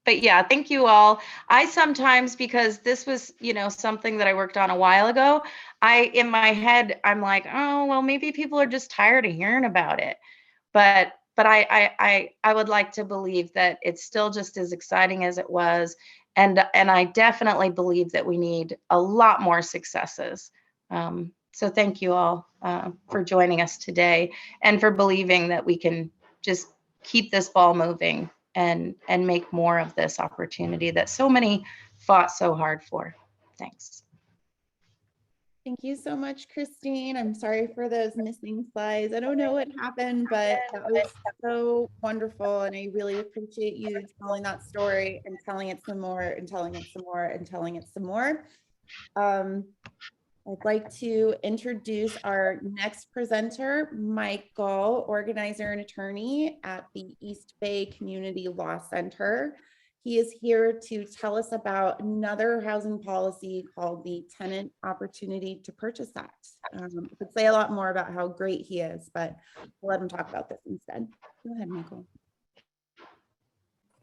But yeah, thank you all. I sometimes, because this was, something that I worked on a while ago, in my head, I'm like, oh, well, maybe people are just tired of hearing about it. But I would like to believe that it's still just as exciting as it was. And I definitely believe that we need a lot more successes. So thank you all for joining us today and for believing that we can just keep this ball moving and make more of this opportunity that so many fought so hard for. Thanks. Thank you so much, Christine. I'm sorry for those missing slides. I don't know what happened, but that was so wonderful. And I really appreciate you telling that story and telling it some more and telling it some more and telling it some more. I'd like to introduce our next presenter, Michael, organizer and attorney at the East Bay Community Law Center. He is here to tell us about another housing policy called the Tenant Opportunity to Purchase Act. I could say a lot more about how great he is, but I'll let him talk about this instead. Go ahead, Michael.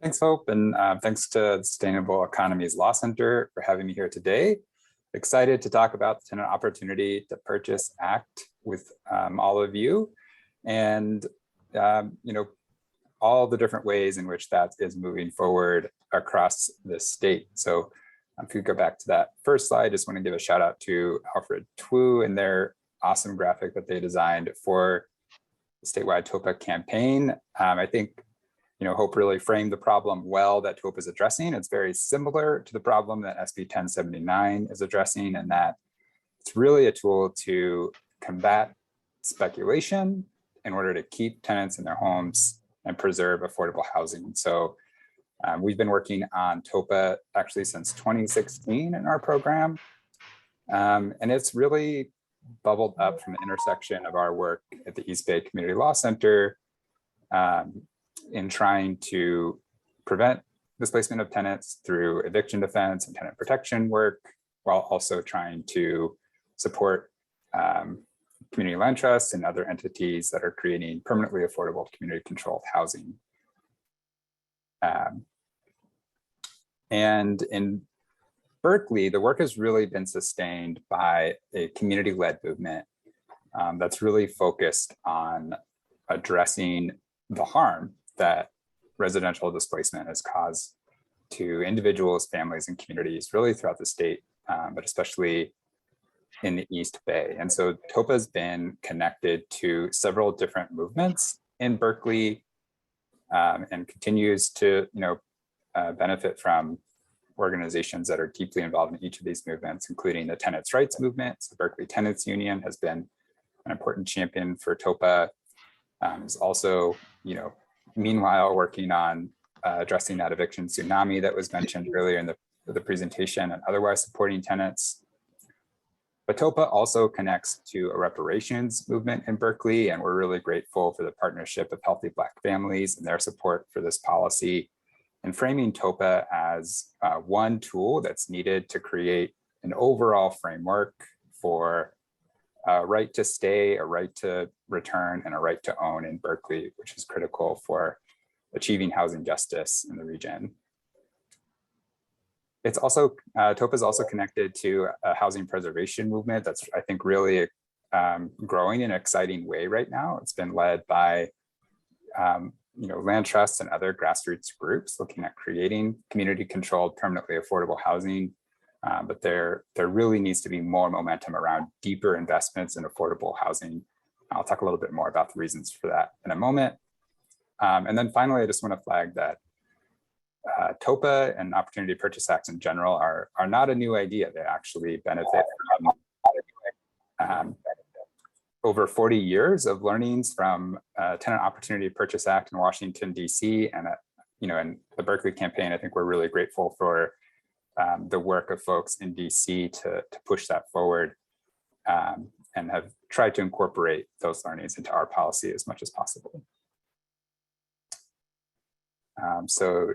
Thanks, Hope, and thanks to Sustainable Economies Law Center for having me here today. Excited to talk about the Tenant Opportunity to Purchase Act with all of you, and all the different ways in which that is moving forward across the state. So if you go back to that first slide, just want to give a shout out to Alfred Twu and their awesome graphic that they designed for the statewide TOPA campaign. I think Hope really framed the problem well that TOPA is addressing. It's very similar to the problem that SB 1079 is addressing, and that it's really a tool to combat speculation in order to keep tenants in their homes and preserve affordable housing. So we've been working on TOPA actually since 2016 in our program. And it's really bubbled up from the intersection of our work at the East Bay Community Law Center in trying to prevent displacement of tenants through eviction defense and tenant protection work, while also trying to support community land trusts and other entities that are creating permanently affordable community controlled housing. And in Berkeley, the work has really been sustained by a community-led movement that's really focused on addressing the harm that residential displacement has caused to individuals, families, and communities really throughout the state, but especially in the East Bay. And so TOPA has been connected to several different movements in Berkeley, and continues to benefit from organizations that are deeply involved in each of these movements, including the tenants' rights movement. So Berkeley Tenants Union has been an important champion for TOPA. Is also, meanwhile working on addressing that eviction tsunami that was mentioned earlier in the presentation, and otherwise supporting tenants. But TOPA also connects to a reparations movement in Berkeley, and we're really grateful for the partnership of Healthy Black Families and their support for this policy, and framing TOPA as one tool that's needed to create an overall framework for a right to stay, a right to return, and a right to own in Berkeley, which is critical for achieving housing justice in the region. It's also, TOPA is also connected to a housing preservation movement that's, I think, really growing in an exciting way right now. It's been led by land trusts and other grassroots groups looking at creating community-controlled, permanently affordable housing. But there really needs to be more momentum around deeper investments in affordable housing. I'll talk a little bit more about the reasons for that in a moment. And then finally, I just want to flag that TOPA and Opportunity Purchase Acts in general are not a new idea. They actually benefit from over 40 years of learnings from Tenant Opportunity Purchase Act in Washington, DC, and in the Berkeley campaign. I think we're really grateful for the work of folks in DC to push that forward, and have tried to incorporate those learnings into our policy as much as possible. So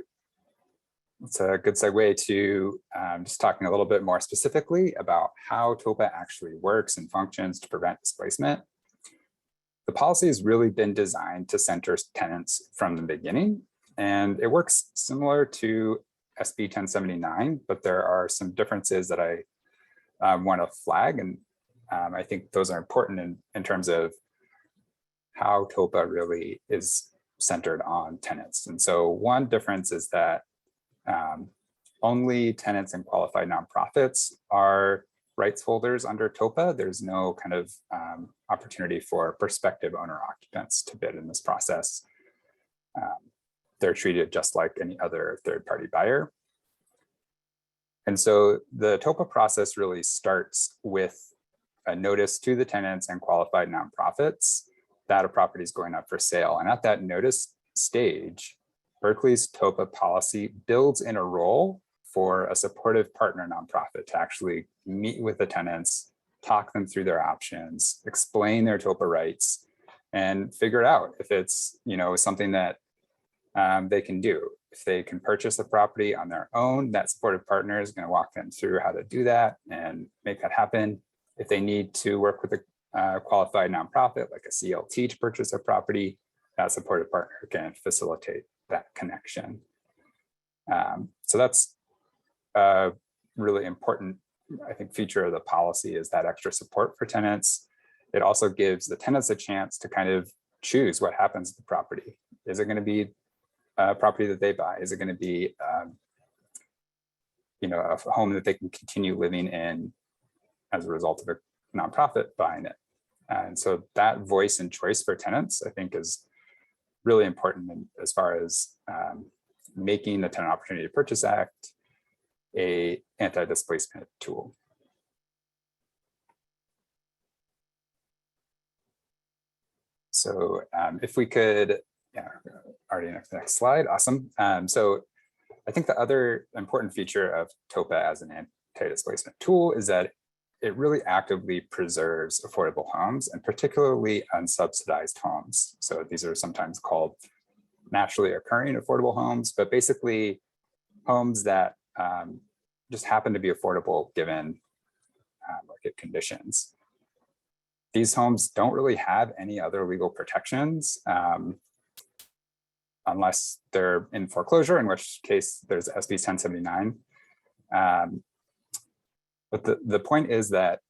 it's a good segue to just talking a little bit more specifically about how TOPA actually works and functions to prevent displacement. The policy has really been designed to center tenants from the beginning, and it works similar to SB 1079, but there are some differences that I want to flag, and I think those are important in terms of how TOPA really is centered on tenants. And so one difference is that only tenants and qualified nonprofits are rights holders under TOPA. There's no kind of opportunity for prospective owner occupants to bid in this process. They're treated just like any other third-party buyer. And so the TOPA process really starts with a notice to the tenants and qualified nonprofits that a property is going up for sale. And at that notice stage, Berkeley's TOPA policy builds in a role for a supportive partner nonprofit to actually meet with the tenants, talk them through their options, explain their TOPA rights, and figure out if it's something that they can do. If they can purchase a property on their own, that supportive partner is going to walk them through how to do that and make that happen. If they need to work with a qualified nonprofit like a CLT to purchase a property, that supportive partner can facilitate that connection. So that's a really important, I think, feature of the policy is that extra support for tenants. It also gives the tenants a chance to kind of choose what happens to the property. Is it going to be a property that they buy? Is it going to be a home that they can continue living in as a result of a nonprofit buying it? And so that voice and choice for tenants, I think, is really important as far as making the Tenant Opportunity Purchase Act a anti-displacement tool. So if we could, already next slide, awesome. So I think the other important feature of TOPA as an anti-displacement tool is that it really actively preserves affordable homes, and particularly unsubsidized homes. So these are sometimes called naturally occurring affordable homes, but basically homes that just happen to be affordable given market conditions. These homes don't really have any other legal protections unless they're in foreclosure, in which case there's SB 1079. But the point is that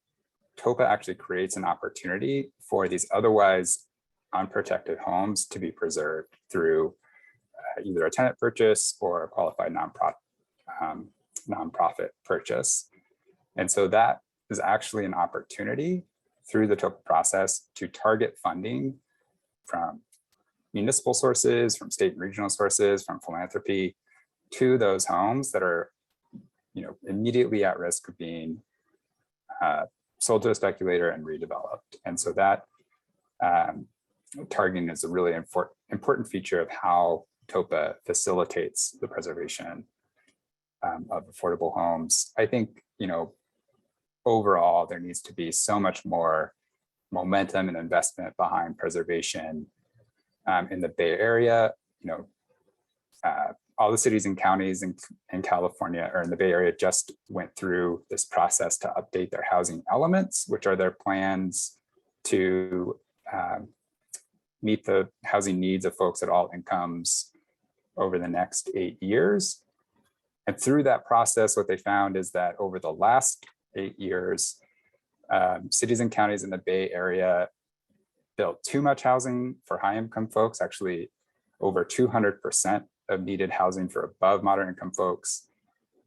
TOPA actually creates an opportunity for these otherwise unprotected homes to be preserved through either a tenant purchase or a qualified nonprofit purchase. And so that is actually an opportunity through the TOPA process to target funding from municipal sources, from state and regional sources, from philanthropy, to those homes that are, immediately at risk of being sold to a speculator and redeveloped. And so that targeting is a really important feature of how TOPA facilitates the preservation of affordable homes. I think, overall, there needs to be so much more momentum and investment behind preservation in the Bay Area. All the cities and counties in California or in the Bay Area just went through this process to update their housing elements, which are their plans to meet the housing needs of folks at all incomes over the next 8 years. And through that process, what they found is that over the last 8 years, cities and counties in the Bay Area built too much housing for high income folks, actually over 200% of needed housing for above moderate income folks,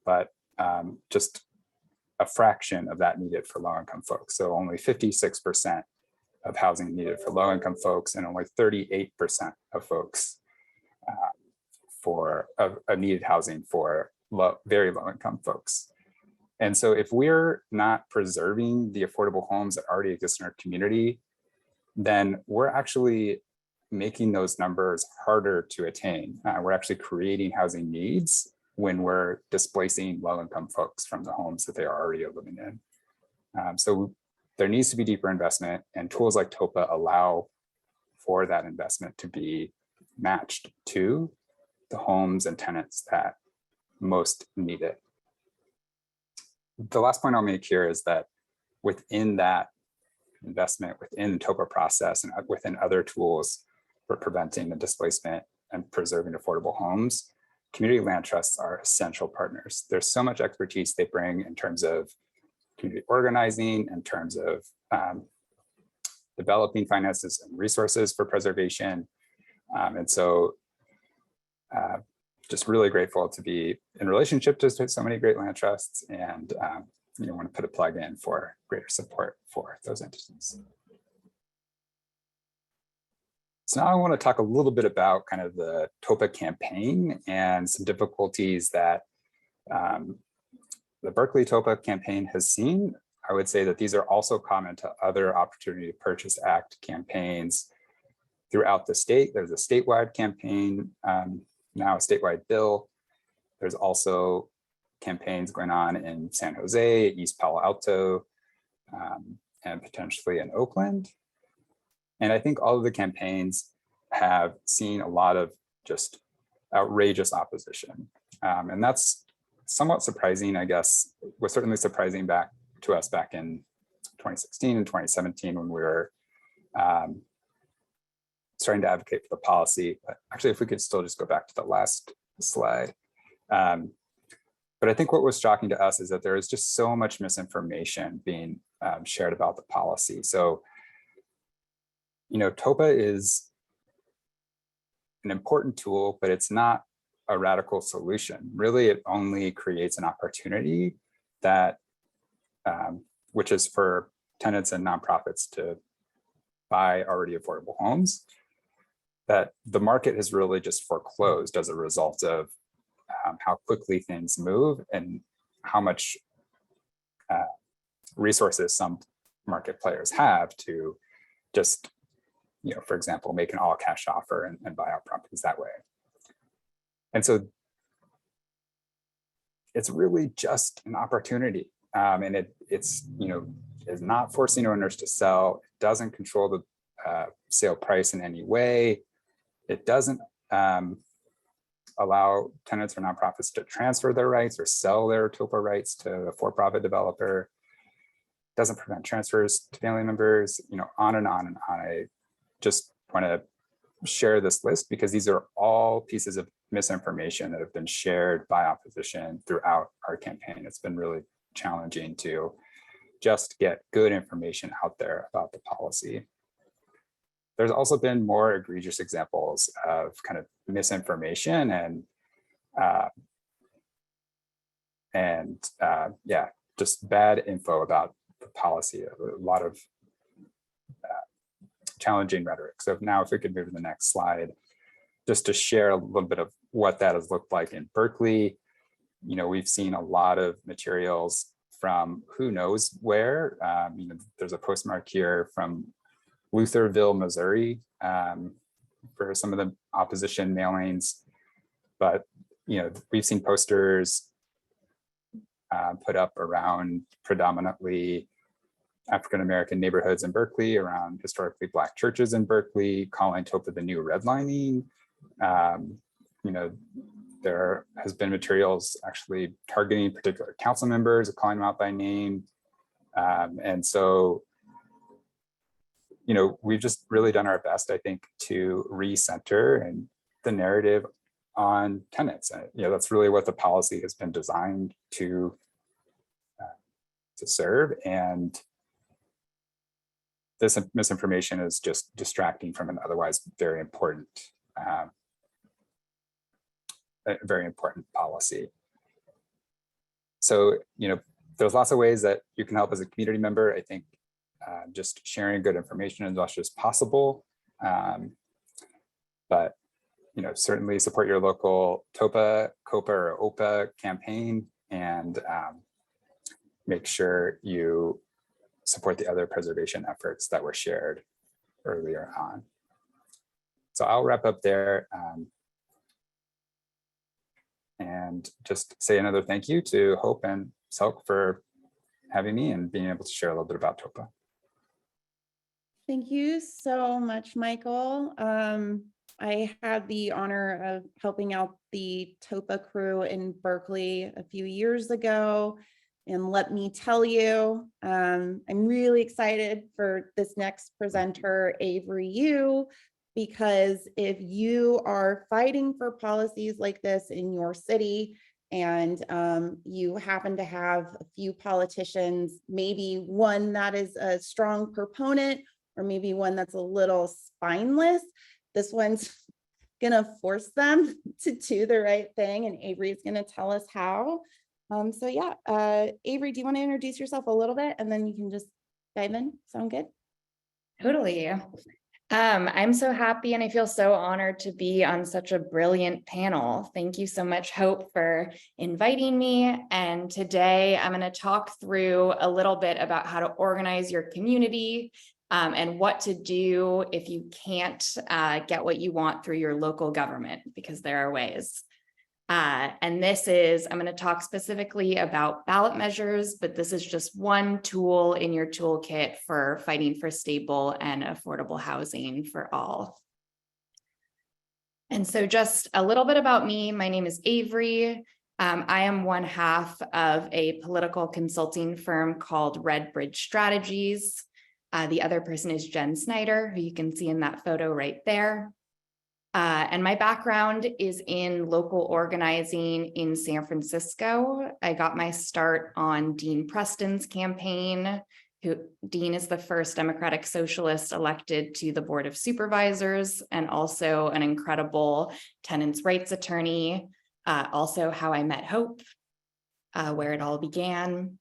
but just a fraction of that needed for low income folks. So only 56% of housing needed for low income folks, and only 38% of folks of needed housing for very low income folks. And so if we're not preserving the affordable homes that already exist in our community, then we're actually making those numbers harder to attain. We're actually creating housing needs when we're displacing low-income folks from the homes that they are already living in. So there needs to be deeper investment, and tools like TOPA allow for that investment to be matched to the homes and tenants that most need it. The last point I'll make here is that within that investment, within the TOPA process and within other tools for preventing the displacement and preserving affordable homes, community land trusts are essential partners. There's so much expertise they bring in terms of community organizing, in terms of developing finances and resources for preservation. And so just really grateful to be in relationship to so many great land trusts, and want to put a plug in for greater support for those entities. So now I want to talk a little bit about kind of the TOPA campaign and some difficulties that the Berkeley TOPA campaign has seen. I would say that these are also common to other Opportunity to Purchase Act campaigns throughout the state. There's a statewide campaign, now a statewide bill. There's also campaigns going on in San Jose, East Palo Alto, and potentially in Oakland. And I think all of the campaigns have seen a lot of just outrageous opposition. And that's somewhat surprising, I guess. It was certainly surprising to us back in 2016 and 2017 when we were starting to advocate for the policy. But actually, if we could still just go back to the last slide. But I think what was shocking to us is that there is just so much misinformation being shared about the policy. So, TOPA is an important tool, but it's not a radical solution. Really, it only creates an opportunity that, which is for tenants and nonprofits to buy already affordable homes, that the market has really just foreclosed as a result of how quickly things move and how much resources some market players have to just, for example, make an all cash offer and buy out properties that way. And so it's really just an opportunity. And it's is not forcing owners to sell. It doesn't control the sale price in any way. It doesn't allow tenants or nonprofits to transfer their rights or sell their TOPA rights to a for-profit developer. It doesn't prevent transfers to family members, on and on and on. I just want to share this list because these are all pieces of misinformation that have been shared by opposition throughout our campaign. It's been really challenging to just get good information out there about the policy. There's also been more egregious examples of kind of misinformation and just bad info about the policy. A lot of challenging rhetoric. So now if we could move to the next slide, just to share a little bit of what that has looked like in Berkeley. You know, we've seen a lot of materials from who knows where. You know, there's a postmark here from Lutherville, Missouri, for some of the opposition mailings. But, you know, we've seen posters put up around predominantly African-American neighborhoods in Berkeley, around historically Black churches in Berkeley, calling TOPA the new redlining. You know, there has been materials actually targeting particular council members, calling them out by name. And so, you know, we've just really done our best, I think, to recenter and the narrative on tenants. You know, that's really what the policy has been designed to serve. And this misinformation is just distracting from an otherwise very important policy. So, you know, there's lots of ways that you can help as a community member. I think just sharing good information as much as possible. But, you know, certainly support your local TOPA, COPA, or OPA campaign, and make sure you support the other preservation efforts that were shared earlier on. So I'll wrap up there and just say another thank you to Hope and Selk for having me and being able to share a little bit about TOPA. Thank you so much, Michael. I had the honor of helping out the TOPA crew in Berkeley a few years ago. And let me tell you, I'm really excited for this next presenter, Avery Yu, because if you are fighting for policies like this in your city, and you happen to have a few politicians, maybe one that is a strong proponent, or maybe one that's a little spineless, this one's gonna force them to do the right thing, and Avery's gonna tell us how. So yeah, Avery, do you want to introduce yourself a little bit, and then you can just dive in? Sound good? Totally. I'm so happy and I feel so honored to be on such a brilliant panel. Thank you so much, Hope, for inviting me. And today I'm going to talk through a little bit about how to organize your community and what to do if you can't get what you want through your local government, because there are ways. And I'm going to talk specifically about ballot measures, but this is just one tool in your toolkit for fighting for stable and affordable housing for all. And so just a little bit about me. My name is Avery. I am one half of a political consulting firm called Red Bridge Strategies. The other person is Jen Snyder, who you can see in that photo right there. And my background is in local organizing in San Francisco. I got my start on Dean Preston's campaign. Dean is the first Democratic Socialist elected to the Board of Supervisors, and also an incredible tenants' rights attorney. Also how I met Hope, where it all began.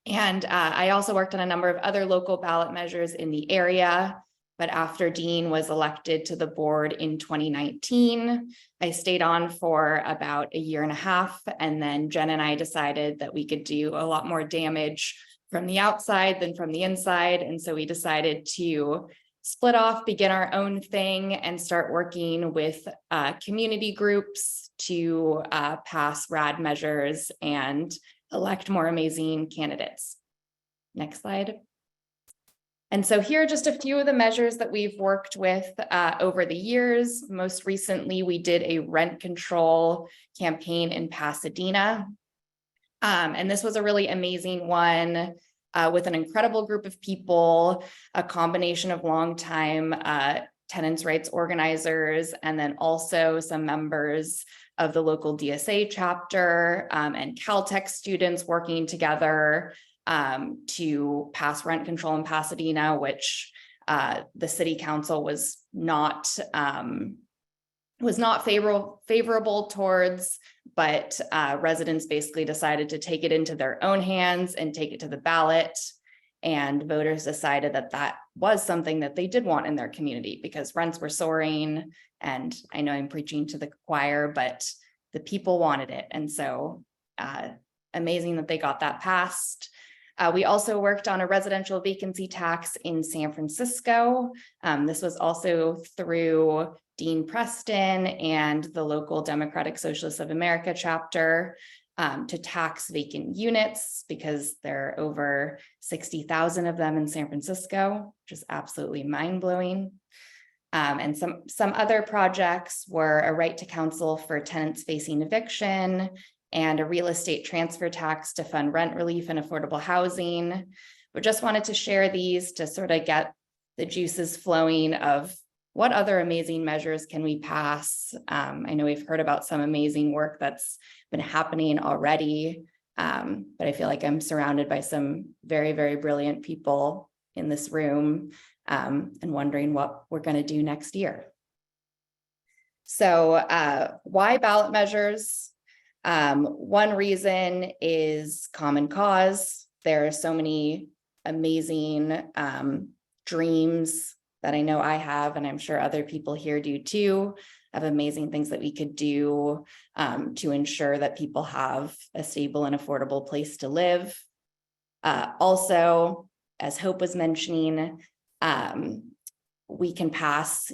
And I also worked on a number of other local ballot measures in the area. But after Dean was elected to the board in 2019, I stayed on for about a year and a half. And then Jen and I decided that we could do a lot more damage from the outside than from the inside. And so we decided to split off, begin our own thing, and start working with community groups to pass rad measures and elect more amazing candidates. Next slide. And so here are just a few of the measures that we've worked with over the years. Most recently, we did a rent control campaign in Pasadena. And this was a really amazing one with an incredible group of people, a combination of longtime tenants' rights organizers, and then also some members of the local DSA chapter and Caltech students working together to pass rent control in Pasadena, which the city council was not favorable towards, but residents basically decided to take it into their own hands and take it to the ballot. And voters decided that that was something that they did want in their community because rents were soaring. And I know I'm preaching to the choir, but the people wanted it. And so amazing that they got that passed. We also worked on a residential vacancy tax in San Francisco. This was also through Dean Preston and the local Democratic Socialists of America chapter to tax vacant units because there are over 60,000 of them in San Francisco, which is absolutely mind-blowing. And some other projects were a right to counsel for tenants facing eviction and a real estate transfer tax to fund rent relief and affordable housing. We just wanted to share these to sort of get the juices flowing of what other amazing measures can we pass. I know we've heard about some amazing work that's been happening already, but I feel like I'm surrounded by some very, very brilliant people in this room and wondering what we're going to do next year. So why ballot measures? One reason is common cause. There are so many amazing dreams that I know I have, and I'm sure other people here do too, of amazing things that we could do to ensure that people have a stable and affordable place to live. Also, as Hope was mentioning, we can pass,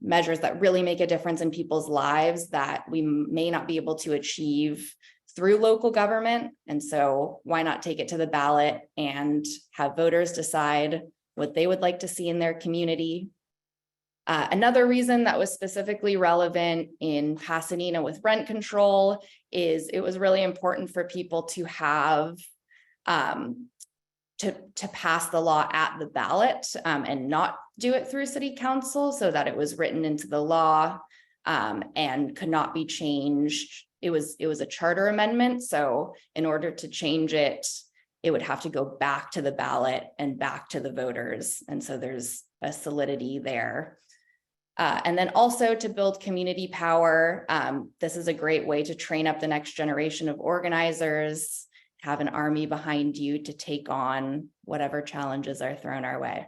measures that really make a difference in people's lives that we may not be able to achieve through local government. And so why not take it to the ballot and have voters decide what they would like to see in their community. Another reason that was specifically relevant in Pasadena with rent control is it was really important for people to have to pass the law at the ballot and not do it through city council so that it was written into the law and could not be changed. It was a charter amendment. So in order to change it, it would have to go back to the ballot and back to the voters. And so there's a solidity there. And then also to build community power. This is a great way to train up the next generation of organizers, have an army behind you to take on whatever challenges are thrown our way.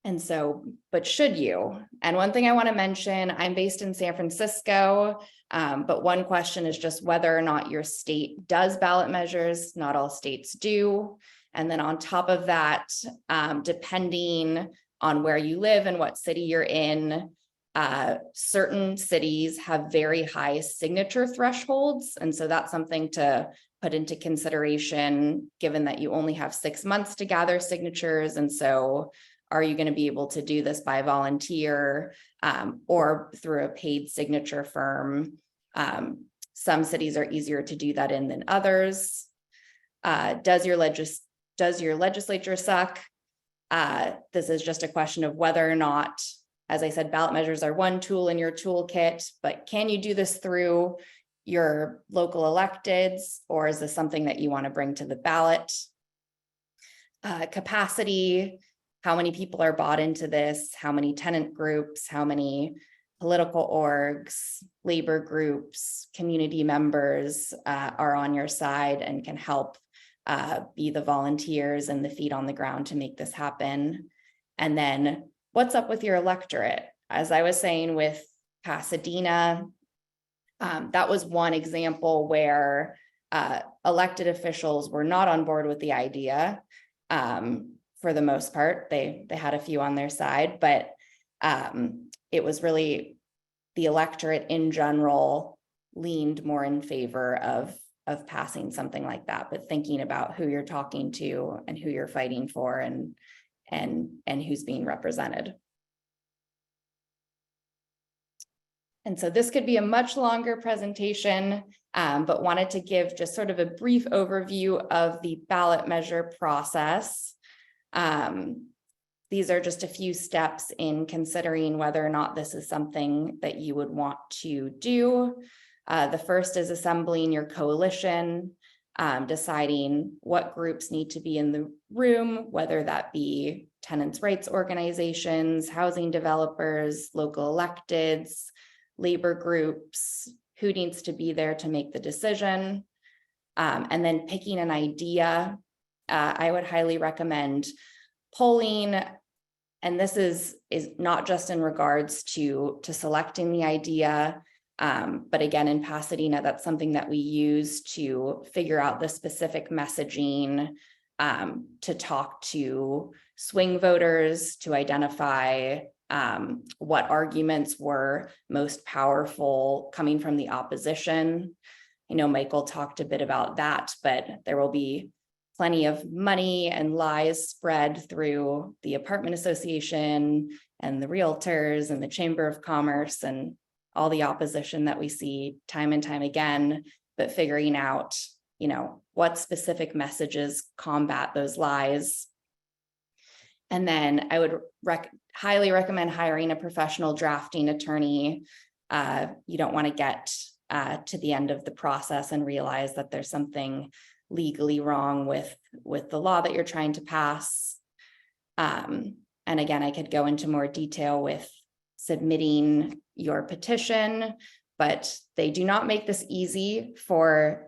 And so, but should you? And one thing I want to mention, I'm based in San Francisco, but one question is just whether or not your state does ballot measures. Not all states do. And then on top of that, depending on where you live and what city you're in, certain cities have very high signature thresholds. And so that's something to put into consideration, given that you only have 6 months to gather signatures. And so are you going to be able to do this by volunteer or through a paid signature firm? Some cities are easier to do that in than others. Does your legislature suck? This is just a question of whether or not, as I said, ballot measures are one tool in your toolkit, but can you do this through your local electeds, or is this something that you want to bring to the ballot? Capacity, how many people are bought into this? How many tenant groups? How many political orgs, labor groups, community members are on your side and can help be the volunteers and the feet on the ground to make this happen? And then what's up with your electorate? As I was saying with Pasadena, that was one example where elected officials were not on board with the idea. For the most part, they had a few on their side, but it was really the electorate in general leaned more in favor of passing something like that, but thinking about who you're talking to and who you're fighting for and who's being represented. And so this could be a much longer presentation, but wanted to give just sort of a brief overview of the ballot measure process. These are just a few steps in considering whether or not this is something that you would want to do. The first is assembling your coalition, deciding what groups need to be in the room, whether that be tenants' rights organizations, housing developers, local electeds, labor groups, who needs to be there to make the decision, and then picking an idea I would highly recommend polling. And this is not just in regards to selecting the idea, but again, in Pasadena, that's something that we use to figure out the specific messaging, to talk to swing voters, to identify what arguments were most powerful coming from the opposition. I know Michael talked a bit about that, but there will be plenty of money and lies spread through the apartment association and the realtors and the Chamber of Commerce and all the opposition that we see time and time again, but figuring out, what specific messages combat those lies. And then I would highly recommend hiring a professional drafting attorney. You don't want to get to the end of the process and realize that there's something legally wrong with the law that you're trying to pass. And again, I could go into more detail with submitting your petition, but they do not make this easy for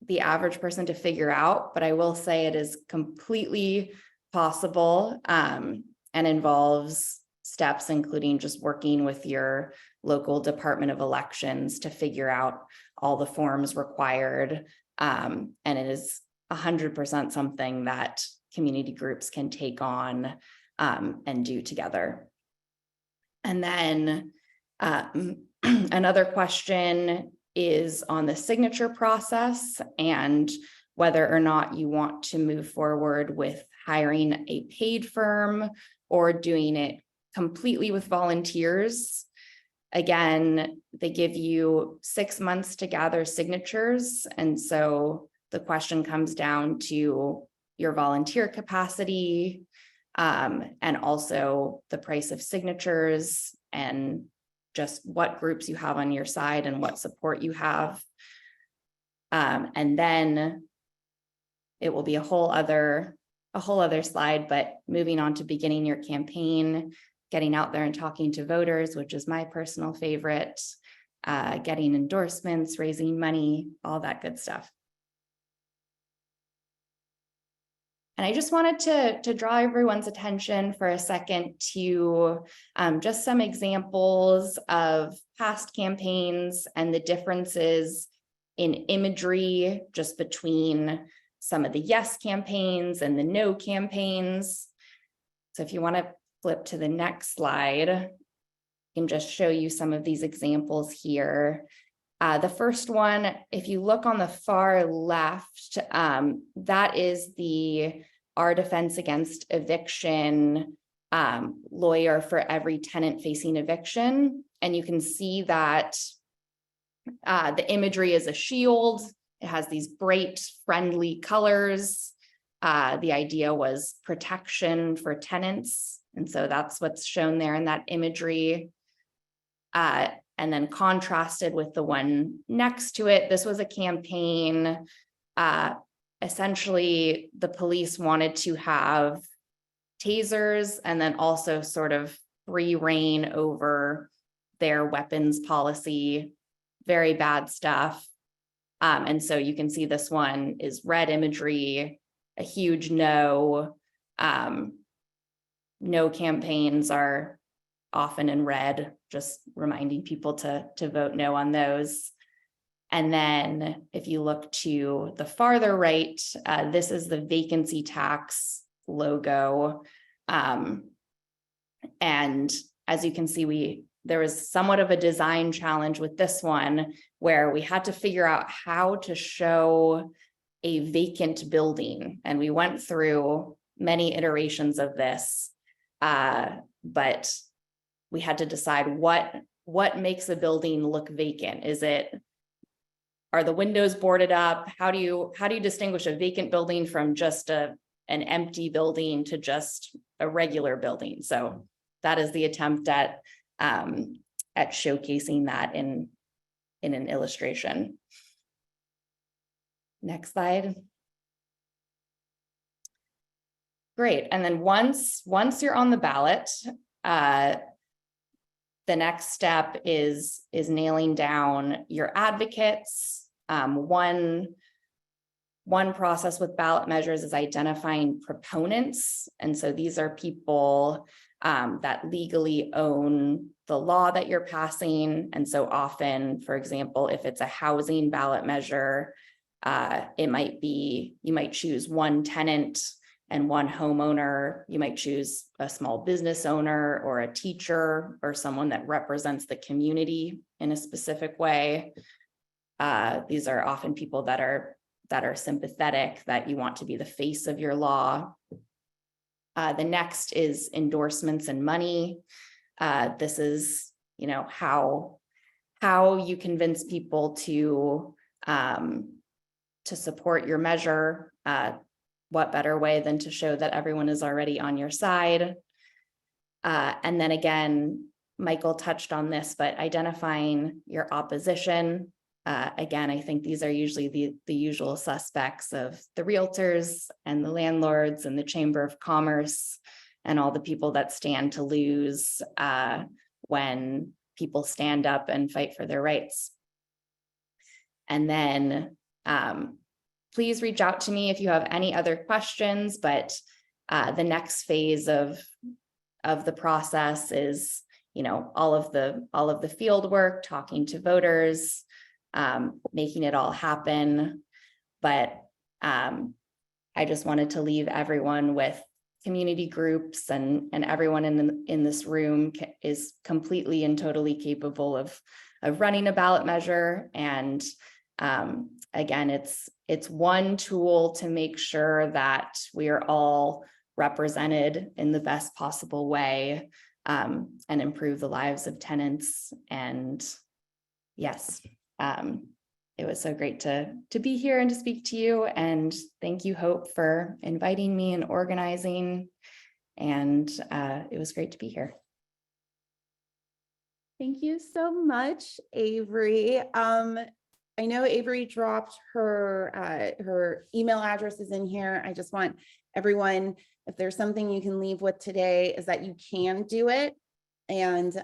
the average person to figure out. But I will say it is completely possible, and involves steps including just working with your local Department of Elections to figure out all the forms required. And it is 100% something that community groups can take on and do together. And then another question is on the signature process and whether or not you want to move forward with hiring a paid firm or doing it completely with volunteers. Again, they give you 6 months to gather signatures. And so the question comes down to your volunteer capacity, and also the price of signatures and just what groups you have on your side and what support you have. And then it will be a whole other slide, but moving on to beginning your campaign, getting out there and talking to voters, which is my personal favorite, getting endorsements, raising money, all that good stuff. And I just wanted to draw everyone's attention for a second to just some examples of past campaigns and the differences in imagery just between some of the yes campaigns and the no campaigns. So if you want to flip to the next slide, I can just show you some of these examples here. The first one, if you look on the far left, that is our defense against eviction lawyer for every tenant facing eviction. And you can see that the imagery is a shield. It has these bright, friendly colors. The idea was protection for tenants. And so that's what's shown there in that imagery. And then contrasted with the one next to it, this was a campaign. Essentially, the police wanted to have tasers and then also sort of free reign over their weapons policy. Very bad stuff. And so you can see this one is red imagery, a huge no. No campaigns are often in red, just reminding people to vote no on those. And then if you look to the farther right, this is the vacancy tax logo. And as you can see, there was somewhat of a design challenge with this one where we had to figure out how to show a vacant building. And we went through many iterations of this, but we had to decide what makes a building look vacant. Are the windows boarded up? How do you distinguish a vacant building from just an empty building to just a regular building? So that is the attempt at showcasing that in an illustration. Next slide. Great. And then once you're on the ballot, the next step is nailing down your advocates. One One process with ballot measures is identifying proponents. And so these are people that legally own the law that you're passing. And so often, for example, if it's a housing ballot measure, it might be, you might choose one tenant and one homeowner. You might choose a small business owner or a teacher or someone that represents the community in a specific way. These are often people that are sympathetic, that you want to be the face of your law. The next is endorsements and money. This is, how you convince people to support your measure. What better way than to show that everyone is already on your side? And then again, Michael touched on this, but identifying your opposition. Again, I think these are usually the usual suspects of the realtors and the landlords and the Chamber of Commerce and all the people that stand to lose when people stand up and fight for their rights. And then please reach out to me if you have any other questions, but the next phase of the process is, all of the field work, talking to voters, making it all happen. But I just wanted to leave everyone with community groups and everyone in this room is completely and totally capable of running a ballot measure. And again, it's one tool to make sure that we are all represented in the best possible way and improve the lives of tenants. And yes, it was so great to be here and to speak to you. And thank you, Hope, for inviting me and organizing. And it was great to be here. Thank you so much, Avery. I know Avery dropped her email addresses in here. I just want everyone, if there's something you can leave with today, is that you can do it. And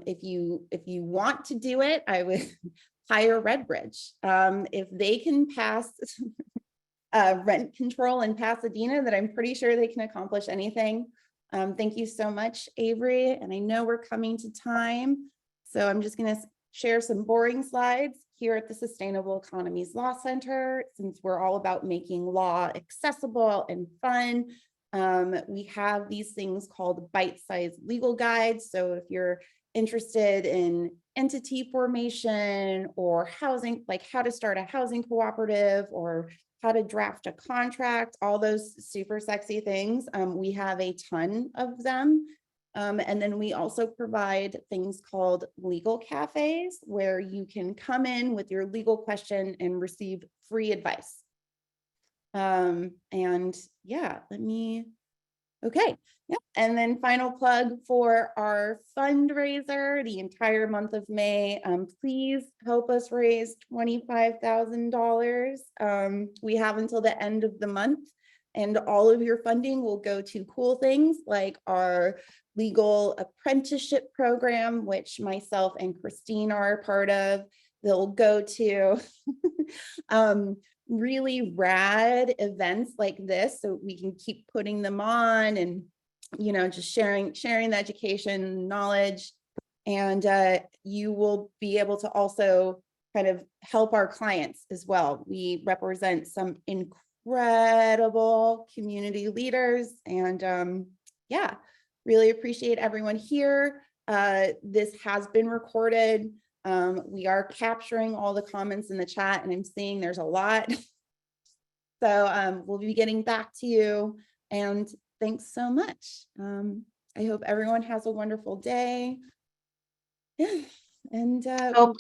if you want to do it, I would hire Redbridge. If they can pass rent control in Pasadena, that I'm pretty sure they can accomplish anything. Thank you so much, Avery. And I know we're coming to time, so I'm just going to share some boring slides here at the Sustainable Economies Law Center. Since we're all about making law accessible and fun, we have these things called bite-sized legal guides. So if you're interested in entity formation or housing, like how to start a housing cooperative or how to draft a contract, all those super sexy things, we have a ton of them. And then we also provide things called legal cafes, where you can come in with your legal question and receive free advice. And yeah, okay. Yeah. And then final plug for our fundraiser, the entire month of May. Please help us raise $25,000. We have until the end of the month, and all of your funding will go to cool things like our legal apprenticeship program, which myself and Christine are a part of. They'll go to really rad events like this, so we can keep putting them on and just sharing the education, knowledge, and you will be able to also kind of help our clients as well. We represent some incredible community leaders, and yeah, really appreciate everyone here. This has been recorded. We are capturing all the comments in the chat, and I'm seeing there's a lot. So we'll be getting back to you, and thanks so much. I hope everyone has a wonderful day. Yeah, and Hope,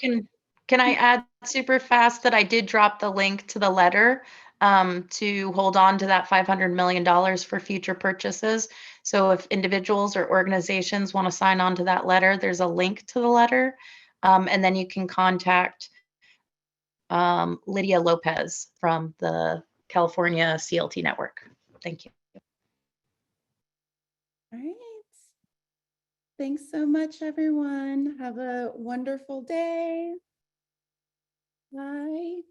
can I add super fast that I did drop the link to the letter to hold on to that $500 million for future purchases. So if individuals or organizations want to sign on to that letter, there's a link to the letter. And then you can contact Lydia Lopez from the California CLT network. Thank you. all right. Thanks so much, everyone. Have a wonderful day. Bye.